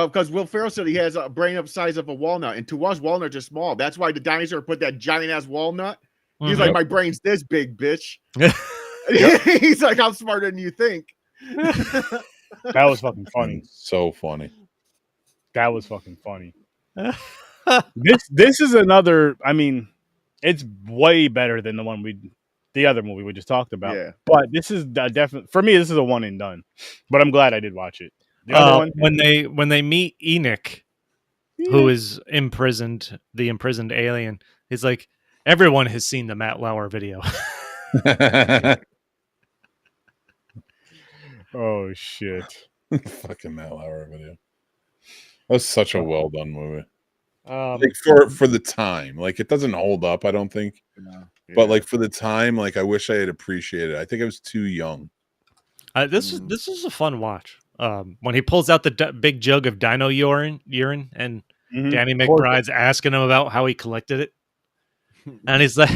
because Will Ferrell said he has a brain up size of a walnut, and to us, walnuts are small. That's why the dinosaur put that giant ass walnut. He's like, my brain's this big, bitch. He's like, I'm smarter than you think. That was fucking funny. So funny. That was fucking funny. This is another. I mean, it's way better than the other movie we just talked about. Yeah. But this is definitely, for me, this is a one and done. But I'm glad I did watch it. The other one, when they meet Enoch, who is imprisoned, the imprisoned alien, he's like, everyone has seen the Matt Lauer video. oh shit. Fucking Matt Lauer video. That was such a well done movie. Like for the time, like it doesn't hold up, I don't think. No. Yeah. But like for the time, like I wish I had appreciated it. I think I was too young. This is a fun watch. When he pulls out the big jug of dino urine, and Danny McBride's asking him about how he collected it, and he's like,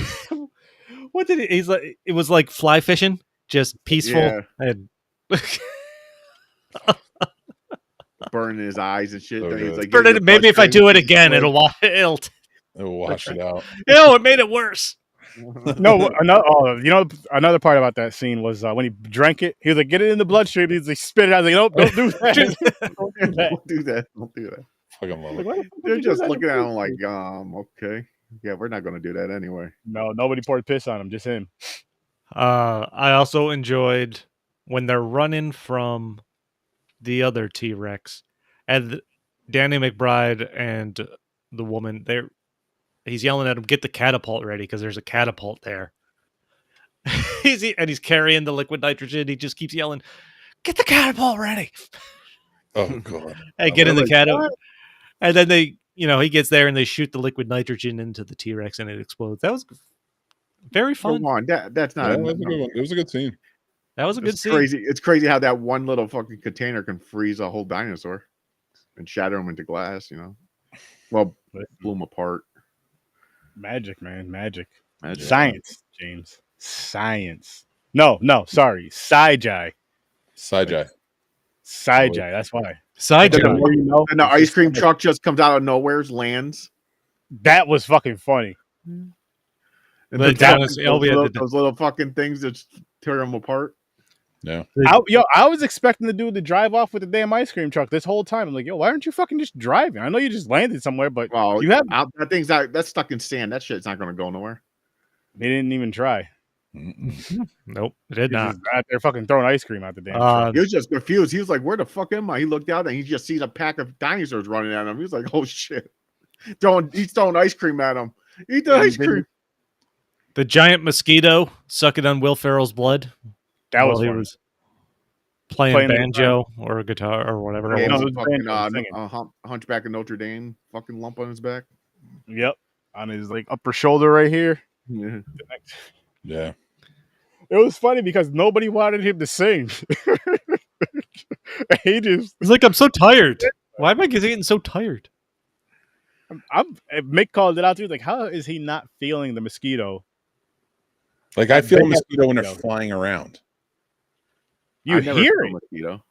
"What did he's like? It was like fly fishing, just peaceful and." Burning his eyes and shit. So Then he's like, Burn it, maybe if I do it again, it'll wash it out. It made it worse. No, another part about that scene was when he drank it. He was like, "Get it in the bloodstream." He's like, "Spit it out." I was like, "Nope, don't do that. Don't do that. Don't do that." Fucking love it. Like, They're just looking at him like, okay. Yeah, we're not going to do that anyway. No, nobody poured piss on him, just him. I also enjoyed when they're running from the other T-Rex and Danny McBride and the woman, he's yelling at him, "Get the catapult ready," because there's a catapult there. he's carrying the liquid nitrogen. He just keeps yelling, "Get the catapult ready." Oh god. And get in the catapult. And then he gets there and they shoot the liquid nitrogen into the T-Rex and it explodes. That was very fun. Come on, that's not. Yeah, that was a good one. It was a good scene. That was a good scene. Crazy. It's crazy how that one little fucking container can freeze a whole dinosaur and shatter them into glass. Well, blew them apart. Magic, man, magic. Magic. Science, James. Science. No, sorry, sci-gi. Sci-gi. Sci-gi. That's why. Sci-gi. The more you know, And the ice cream truck just comes out of nowhere, lands. That was fucking funny. And The those little fucking things that tear them apart. Yeah. I was expecting the dude to drive off with the damn ice cream truck this whole time. I'm like, why aren't you fucking just driving? I know you just landed somewhere, but you have that's stuck in sand. That shit's not going to go nowhere. They didn't even try. Nope, it did not. They're fucking throwing ice cream out the damn truck. He was just confused. He was like, "Where the fuck am I?" He looked out and he just sees a pack of dinosaurs running at him. He was like, "Oh shit!" He's throwing ice cream at him. Eat the ice cream. The giant mosquito sucking on Will Ferrell's blood. That was he was playing banjo or guitar or whatever. Yeah, it was. fucking, Hunchback of Notre Dame, fucking lump on his back. Yep, on his like upper shoulder right here. Yeah. Yeah. It was funny because nobody wanted him to sing. He's like, "I'm so tired. Why am I getting so tired?" Mick called it out too. Like, how is he not feeling the mosquito? Like I feel a mosquito when they're flying around. You hear it. Mosquito.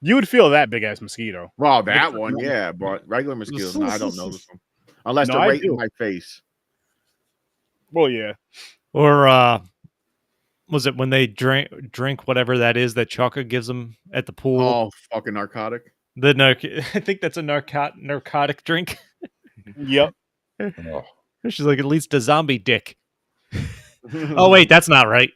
You would feel that big ass mosquito. Well, that one, yeah, but regular mosquitoes, no, I don't notice them unless they're right in my face. Well, yeah, Or was it when they drink whatever that is that Chaka gives them at the pool? Oh, fucking narcotic. I think that's a narcotic drink. Yep. Oh. She's like, at least a zombie dick. Oh wait, that's not right.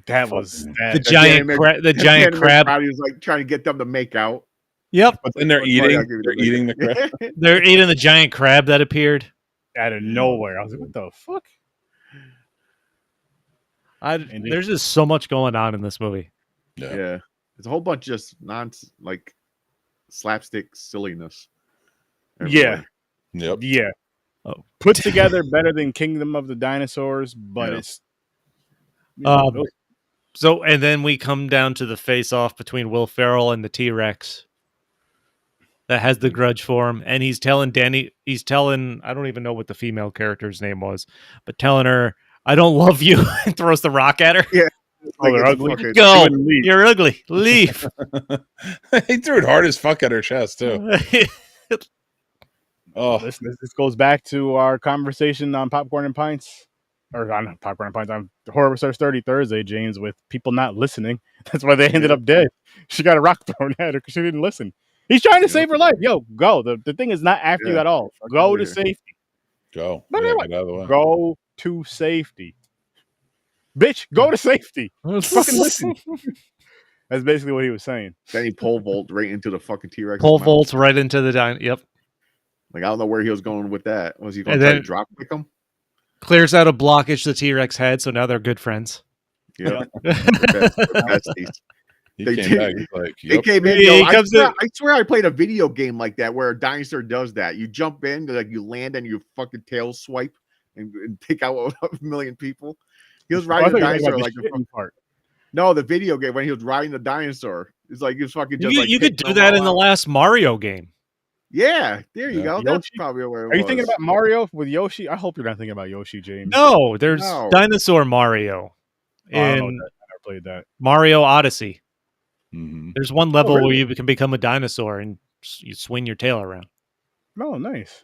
That was the giant crab. He was like trying to get them to make out. Yep. But then they're eating the crab. They're eating the giant crab that appeared out of nowhere. I was like, what the fuck? There's just so much going on in this movie. Yeah. There's a whole bunch of just like slapstick silliness. Everywhere. Yep. Yeah. Oh. Put together better than Kingdom of the Dinosaurs, but it's so, and then we come down to the face-off between Will Ferrell and the T-Rex that has the grudge for him, and he's telling I don't even know what the female character's name was, but telling her, I don't love you, and throws the rock at her. Yeah. Like they're ugly. Go. You're ugly. Leave. He threw it hard as fuck at her chest, too. Oh, this goes back to our conversation on Popcorn and Pints. Or on Popcorn and Pints on Horror Stars 30 Thursday, James, with people not listening. That's why they ended up dead. She got a rock thrown at her because she didn't listen. He's trying to save her life. Yo, go. The thing is not after you at all. Go to safety. Go. Get out of the way. Go to safety. Bitch, go to safety. Fucking listen. That's basically what he was saying. Then he pole vault right into the fucking T-Rex. Pole vaults right into the dino. Yep. Like, I don't know where he was going with that. Was he going to try to drop kick him? Clears out a blockage to the T-Rex head, so now they're good friends. Yeah. He came back. He's like, yep. They came in. I swear I played a video game like that where a dinosaur does that. You jump in, like you land and you fucking tail swipe and take out a million people. He was riding the dinosaur like the part. No, the video game when he was riding the dinosaur. It's like he was fucking just you could do that in the last Mario game. Yeah, there you go. That's probably where it was. Are you thinking about Mario with Yoshi? I hope you're not thinking about Yoshi, James. No, there's Dinosaur Mario. I never played that. Mario Odyssey. Mm-hmm. There's one level where you can become a dinosaur and you swing your tail around. Oh, nice.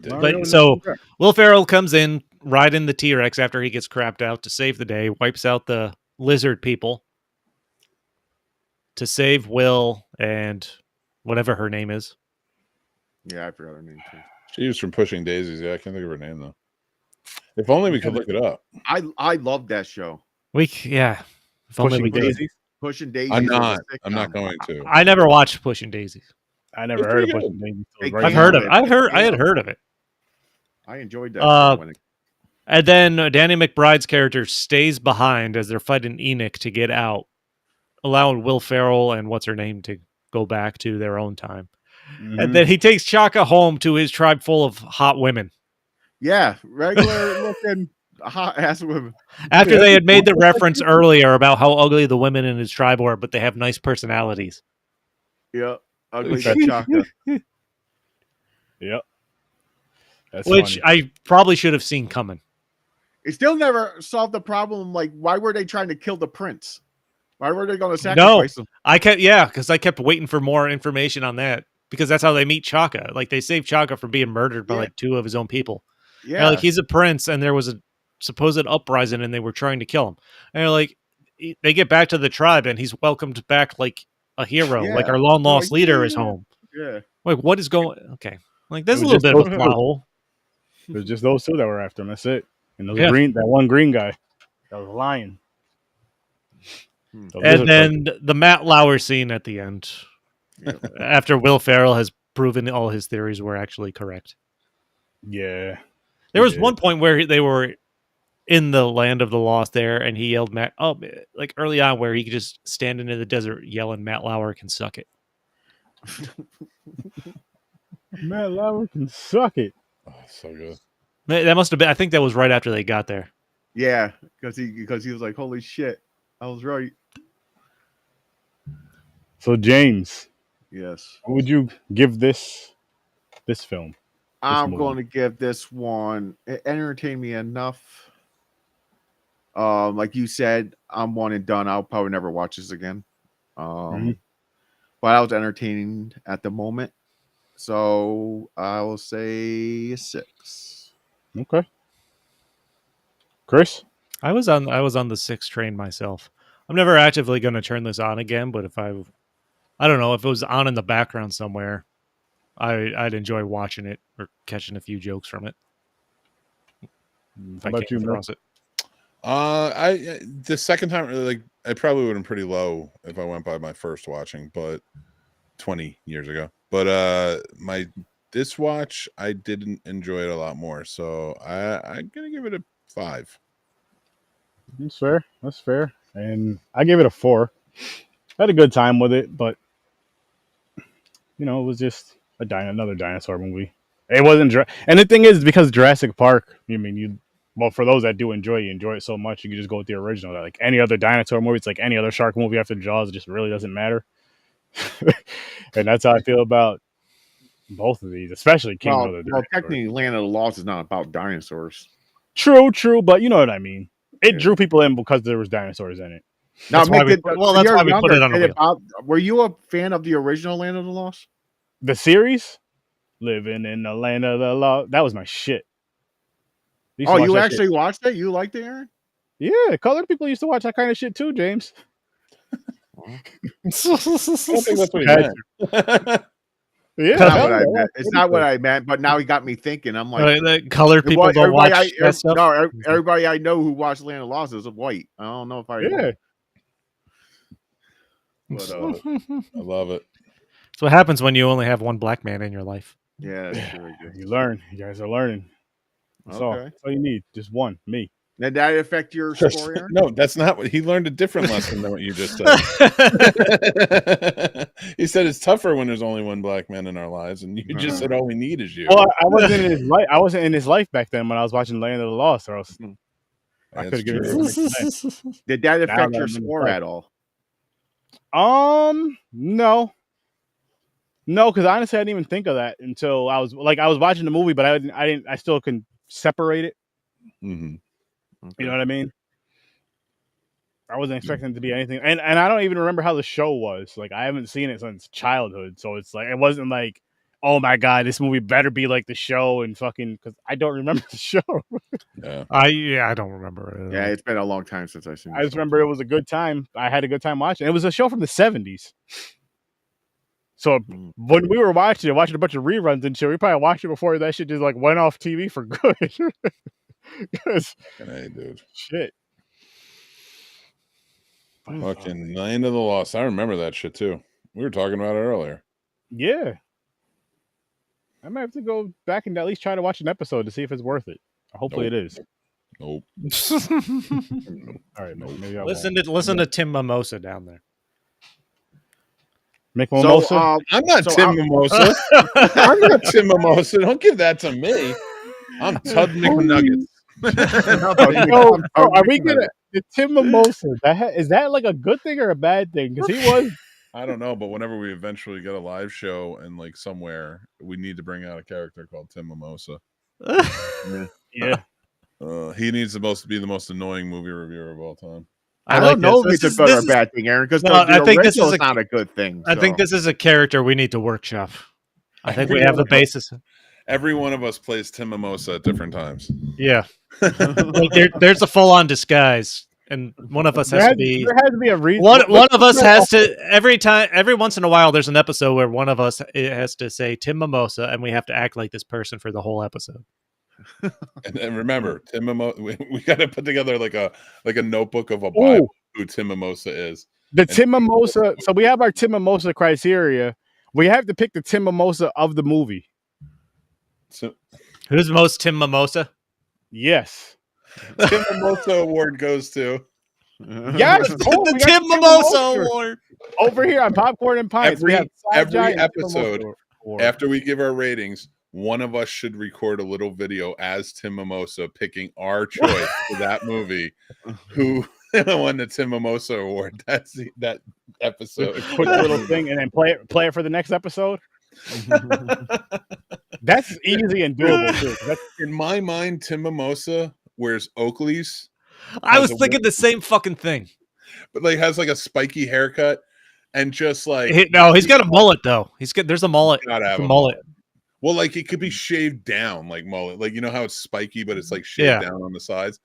But so Will Ferrell comes in riding the T-Rex after he gets crapped out to save the day, wipes out the lizard people to save Will and whatever her name is. Yeah, I forgot her name too. She was from Pushing Daisies. Yeah, I can't think of her name though. If only we could look it up. I love that show. If only we did. Pushing Daisies. I'm not going to. I never watched Pushing Daisies. I never heard of Pushing Daisies. I've heard of it. I had heard of it. I enjoyed that. And then Danny McBride's character stays behind as they're fighting Enoch to get out, allowing Will Ferrell and what's her name to go back to their own time. Mm-hmm. And then he takes Chaka home to his tribe full of hot women. Yeah, regular looking hot ass women. After they had made the reference earlier about how ugly the women in his tribe were, but they have nice personalities. Yeah, ugly Chaka. Yep. That's which funny. I probably should have seen coming. It still never solved the problem. Like, why were they trying to kill the prince? Why were they going to sacrifice him? Because I kept waiting for more information on that. Because that's how they meet Chaka. Like, they saved Chaka from being murdered by like two of his own people. Yeah, and, like he's a prince, and there was a supposed uprising, and they were trying to kill him. And like, they get back to the tribe, and he's welcomed back like a hero, like our long lost leader is home. Yeah, like what is going? Okay, like there's a little bit of a plot hole. There's just those two that were after him. That's it. And those that one green guy, that was a lion. And then the Matt Lauer scene at the end, after Will Ferrell has proven all his theories were actually correct. Yeah. There was one point where they were in the land of the lost there, and he yelled Matt like early on where he could just stand into the desert yelling Matt Lauer can suck it. Matt Lauer can suck it. Oh, so good. That must have been, I think that was right after they got there. Yeah, because he was like, holy shit, I was right. So James. Yes. What would you give this film? I'm going to give this one. It entertained me enough. Like you said, I'm one and done. I'll probably never watch this again. But I was entertained at the moment. So I will say 6. Okay. Chris? I was on the 6 train myself. I'm never actively going to turn this on again, but if I don't know, if it was on in the background somewhere, I'd enjoy watching it or catching a few jokes from it. How about you, across it. I the second time, like, I probably would have been pretty low if I went by my first watching, but 20 years ago. But this watch, I didn't enjoy it a lot more, so I'm gonna give it a 5. That's fair. That's fair. And I gave it a 4. I had a good time with it, but it was just another dinosaur movie. It wasn't, and the thing is, because Jurassic Park, well, for those that do enjoy, you enjoy it so much, you can just go with the original. Like any other dinosaur movie, it's like any other shark movie after Jaws. It just really doesn't matter. And that's how I feel about both of these, especially Kingdom of the Dinosaurs. Well, technically, Land of the Lost is not about dinosaurs. True, but you know what I mean. It drew people in because there was dinosaurs in it. Now, that's why we put it on the wheel. Were you a fan of the original Land of the Lost? The series? Living in the Land of the Lost. That was my shit. Oh, you actually watched it? You liked it, Aaron? Yeah, colored people used to watch that kind of shit too, James. I don't think that's what he meant. Yeah, it's not what I meant, but now he got me thinking. I'm like, colored people don't watch that stuff. No, everybody I know who watched Land of the Lost is white. I don't know if I. Yeah. But, I love it. That's what happens when you only have one black man in your life. Yeah, that's true. You learn. You guys are learning. That's all you need. Just one. Me. Did that affect your score, Aaron? No, that's not what he learned. A different lesson than what you just said. He said it's tougher when there's only one black man in our lives, and you just said all we need is you. Well, I wasn't in his life. I wasn't in his life back then when I was watching Land of the Lost. Or else I could have given it. Did that affect your score at all? No, because honestly, I didn't even think of that until I was watching the movie, but I still can separate it. Mm-hmm. Okay. You know what I mean? I wasn't expecting it to be anything, and I don't even remember how the show was. Like, I haven't seen it since childhood, so it's like it wasn't like, oh my god, this movie better be like the show, and fucking, because I don't remember the show. I don't remember it. Yeah, it's been a long time since I've seen it. I just remember it was a good time. I had a good time watching. It was a show from the 70s. So when we were watching a bunch of reruns and shit, we probably watched it before that shit just like went off TV for good. Hey, dude. Shit. Fucking Land of the Lost. I remember that shit too. We were talking about it earlier. Yeah. I might have to go back and at least try to watch an episode to see if it's worth it. Hopefully it is. Nope. All right, maybe listen to Tim Mimosa down there. Mick Mimosa? I'm not Tim Mimosa. I'm not Tim Mimosa. Don't give that to me. I'm Tud McNuggets. Are we gonna Tim Mimosa? Is that like a good thing or a bad thing? Because he was. I don't know, but whenever we eventually get a live show and like somewhere, we need to bring out a character called Tim Mimosa. Yeah. He needs to be the most annoying movie reviewer of all time. I don't know if it's a good or bad thing, Aaron, because I think this is not a good thing. I think this is a character we need to workshop. I think we have the basis. Every one of us plays Tim Mimosa at different times. Yeah. Like there's a full-on disguise, and one of us has to be. There has to be a reason. One of us has to every once in a while. There's an episode where one of us has to say Tim Mimosa, and we have to act like this person for the whole episode. And remember, Tim Mimosa. We got to put together like a notebook of a Bible who Tim Mimosa is. Tim Mimosa. So we have our Tim Mimosa criteria. We have to pick the Tim Mimosa of the movie. So, who's most Tim Mimosa? Yes. Tim Mimosa award goes to. Yes, the Tim Mimosa award over here on Popcorn and Pints. Every episode, after we give our ratings, one of us should record a little video as Tim Mimosa picking our choice for that movie. Who won the Tim Mimosa award? That's that episode. Put the little thing and then play it for the next episode. That's easy and doable too. In my mind, Tim Mimosa wears Oakley's. I was thinking the same fucking thing. But like has like a spiky haircut and just like he's got a mullet though. There's a mullet. Gotta have a mullet. Well, like it could be shaved down, like mullet. Like you know how it's spiky, but it's like shaved down on the sides.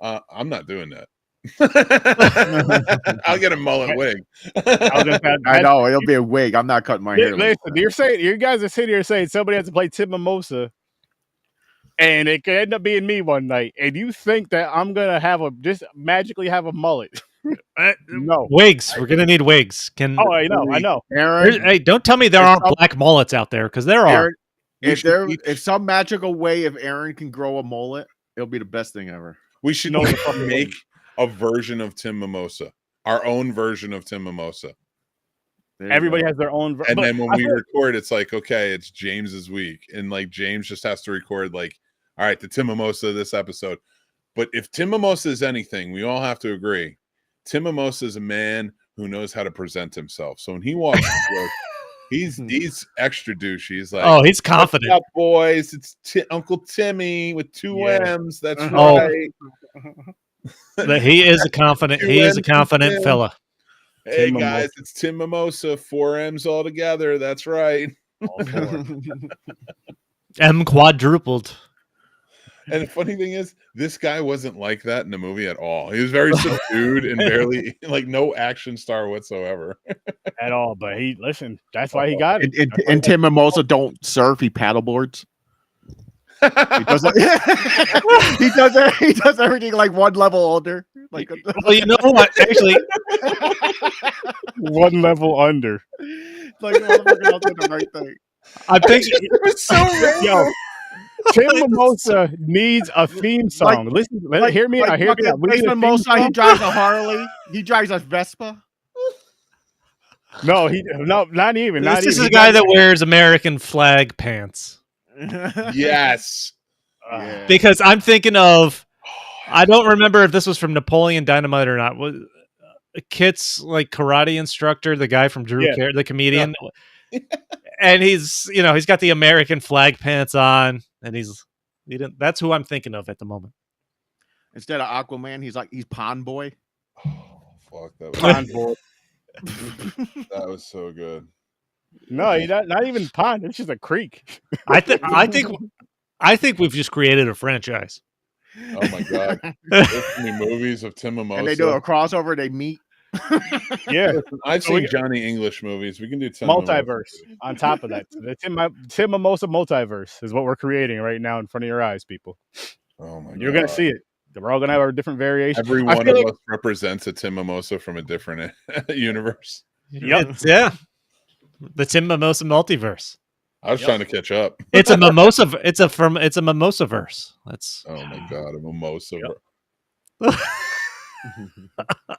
I'm not doing that. I'll get a mullet wig. I know it'll be a wig. I'm not cutting my hair. Listen, you're saying you guys are sitting here saying somebody has to play Tim Mimosa, and it could end up being me one night. And you think that I'm gonna just magically have a mullet? No wigs. We're gonna need wigs. I know. Aaron, hey, don't tell me there aren't black mullets out there because there are. If some magical way if Aaron can grow a mullet, it'll be the best thing ever. We should make a version of Tim Mimosa, our own version of Tim Mimosa. Everybody has their own and then when we record, it's like, okay, it's James's week, and like James just has to record like, all right, the Tim Mimosa this episode. But if Tim Mimosa is anything, we all have to agree, Tim Mimosa is a man who knows how to present himself. So when he walks he's extra douchey. He's like, oh, he's confident. What's up, boys? It's Uncle Timmy with two M's. That's right. He is a confident fella. Hey guys, it's Tim Mimosa, 4 M's all together. That's right. M quadrupled. And the funny thing is, this guy wasn't like that in the movie at all. He was very subdued and barely like no action star whatsoever at all. But that's why he got it. And Tim Mimosa don't surf; he paddleboards. He does everything like one level older. Like, well, you know what? Actually, one level under. Like, motherfucker, I'll do the right thing. I think it was so random. Tim Mimosa needs a theme song. Listen, hear me out. Hear me out. Tim Mimosa, he drives a Harley. He drives a Vespa. No, not even. This is a guy that wears American flag pants. Yes. Because I'm thinking of, I don't remember if this was from Napoleon Dynamite or not. Was Kit's like karate instructor, the guy from Drew Carey, the comedian, and he's got the American flag pants on, and that's who I'm thinking of at the moment. Instead of Aquaman, he's Pond Boy. Oh, fuck that! Pond Boy. That was so good. No, not even pond. It's just a creek. I think we've just created a franchise. Oh my god! There's many movies of Tim Mimosa. And they do a crossover. They meet. Yeah, I've seen Johnny English movies. We can do Tim multiverse on top of that. The Tim Mimosa multiverse is what we're creating right now in front of your eyes, people. Oh my god! You're gonna see it. We're all gonna have our different variations. Every one of us represents a Tim Mimosa from a different universe. Yep. Yeah. The Tim Mimosa multiverse. I was trying to catch up. It's a mimosa. It's a mimosa-verse. That's. Oh my god, a mimosa. Yep.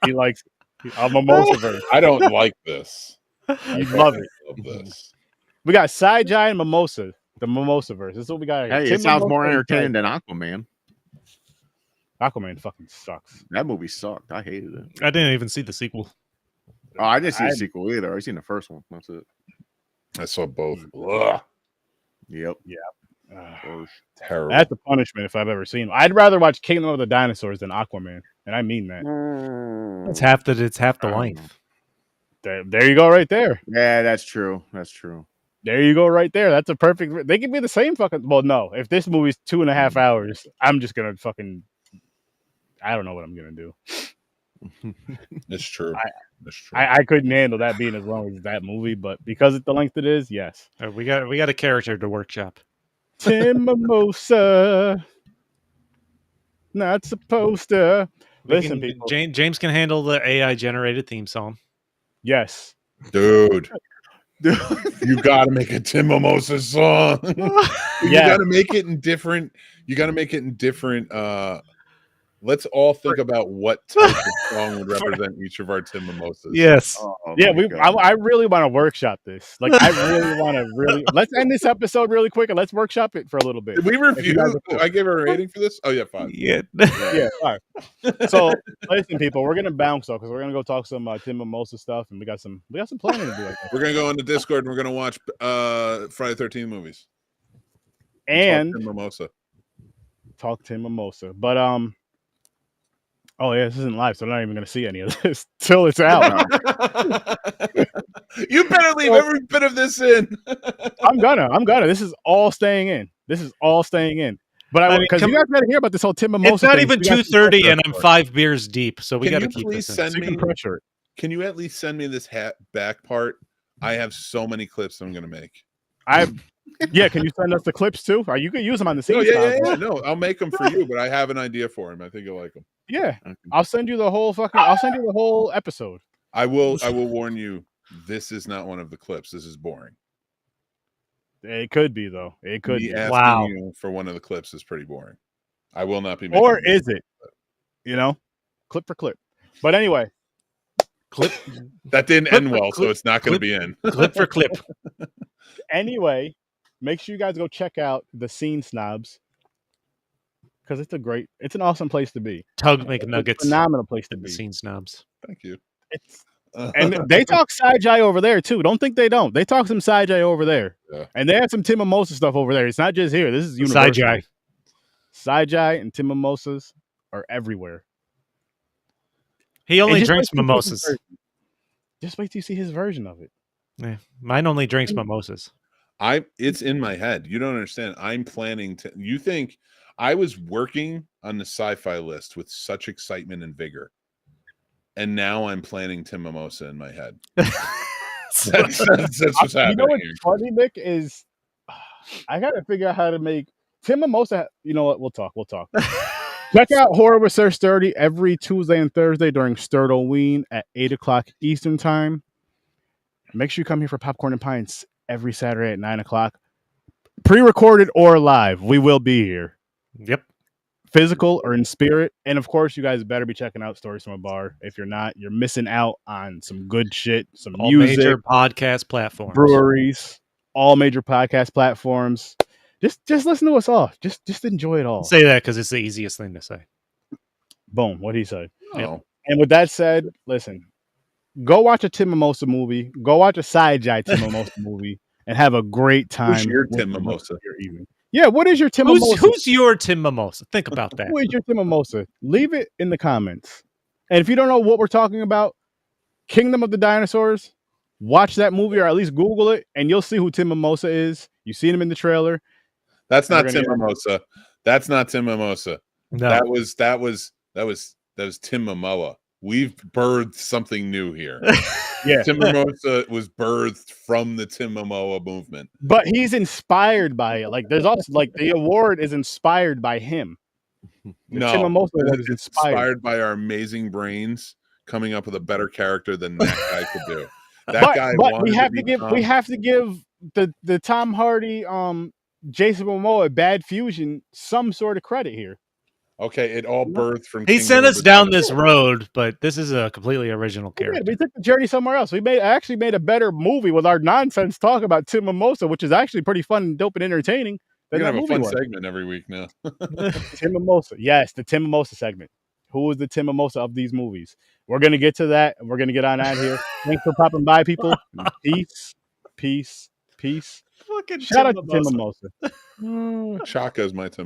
He likes a mimosa-verse. I don't like this. I love it. Love this. We got Sci-Gi and Mimosa. The mimosa-verse. This is what we got here. Hey, it sounds more entertaining than Aquaman. Aquaman fucking sucks. That movie sucked. I hated it. I didn't even see the sequel. Oh, I didn't see the sequel either. I seen the first one. That's it. I saw both. Ugh. Yep. Yeah. Terrible. That's a punishment if I've ever seen. I'd rather watch Kingdom of the Dinosaurs than Aquaman, and I mean that. It's half the length. There you go, right there. Yeah, that's true. That's true. There you go, right there. That's a perfect. They could be the same fucking. Well, no. If this movie's 2.5 hours, I'm just gonna fucking. I don't know what I'm gonna do. It's true. I couldn't handle that being as long as that movie, but because it's the length it is, yes. We got a character to workshop. Tim Mimosa, not supposed to. Listen, people. James can handle the AI generated theme song. Yes, dude. You gotta make a Tim Mimosa song. You gotta make it in different. You gotta make it in different. Let's all think about what type of song would represent each of our Tim Mimosas. Yes. I really want to workshop this. Like, I really want to let's end this episode really quick and let's workshop it for a little bit. Did we review? I gave her a rating for this. Oh yeah, 5. Yeah. All right. So listen, people, we're gonna bounce though because we're gonna go talk some Tim Mimosa stuff, and we got some planning to do. Like that. We're gonna go into Discord and we're gonna watch Friday the 13th movies. And talk Tim Mimosa. But oh yeah, this isn't live, so I'm not even going to see any of this till it's out. You better leave every bit of this in. I'm gonna. This is all staying in. But because you guys got to hear about this whole Tim Mimosa. It's not thing, even 2:30, and I'm 5 beers deep, so we got to keep this in. Can you at least send me this back part? I have so many clips I'm gonna make. Yeah, can you send us the clips too? Or you can use them on the scene. Yeah. No, I'll make them for you, but I have an idea for him. I think you'll like them. Yeah, I'll send you the whole episode. I will warn you. This is not one of the clips. This is boring. It could be though. It could be. Wow. You for one of the clips is pretty boring. I will not be. Or is it? Clip for clip. But anyway, clip that didn't end well, so it's not going to be in. Clip for clip. Anyway, make sure you guys go check out the Scene Snobs because it's an awesome place to be. Tug McNuggets, phenomenal place to be. The Scene Snobs. Thank you. And they talk sci-fi over there too. Don't think they don't. They talk some sci-fi over there, and they have some Tim Mimosa stuff over there. It's not just here. This is universal. Sci-fi and Tim Mimosas are everywhere. He only drinks mimosas. Just wait till you see his version of it. Yeah, mine only drinks mimosas. It's in my head. You don't understand. I'm planning to. You think I was working on the sci-fi list with such excitement and vigor. And now I'm planning Tim Mimosa in my head. That's what's happening. You know what's funny, Mick, is I got to figure out how to make Tim Mimosa. You know what? We'll talk. Check out Horror with Sir Sturdy every Tuesday and Thursday during Sturtoween at 8:00 Eastern Time. Make sure you come here for Popcorn and Pints every Saturday at 9:00. Pre-recorded or live, we will be here. Yep. Physical or in spirit. And of course, you guys better be checking out Stories from a Bar. If you're not, you're missing out on some good shit, some all music, major podcast platforms, breweries, all major podcast platforms. Just listen to us all. Just enjoy it all. Say that because it's the easiest thing to say. Boom. What he said. Oh. Yep. And with that said, listen, go watch a Tim Mimosa movie. Go watch a sci-fi Tim Mimosa movie and have a great time. Who's your Tim Mimosa? Yeah, what is your Tim Mimosa? Who's your Tim Mimosa? Think about that. Who is your Tim Mimosa? Leave it in the comments. And if you don't know what we're talking about, Kingdom of the Dinosaurs, watch that movie or at least Google it, and you'll see who Tim Mimosa is. You've seen him in the trailer. That's not Tim Mimosa. That's not Tim Mimosa. No. That was Tim Momoa. We've birthed something new here. Yeah, Tim Mimosa was birthed from the Tim Momoa movement. But he's inspired by it. Like there's also the award is inspired by him. No, Tim Mimosa is inspired by our amazing brains coming up with a better character than that guy could do. But we have to give the Tom Hardy Jason Momoa Bad Fusion some sort of credit here. Okay, it all birthed from. He sent us down this road, but this is a completely original character. We took the journey somewhere else. We actually made a better movie with our nonsense talk about Tim Mimosa, which is actually pretty fun and dope and entertaining. We're gonna have a fun segment every week now. Tim Mimosa, yes, the Tim Mimosa segment. Who is the Tim Mimosa of these movies? We're gonna get to that, and we're gonna get on out here. Thanks for popping by, people. Peace. Fucking shout out to Tim Mimosa. Chaka is my Tim.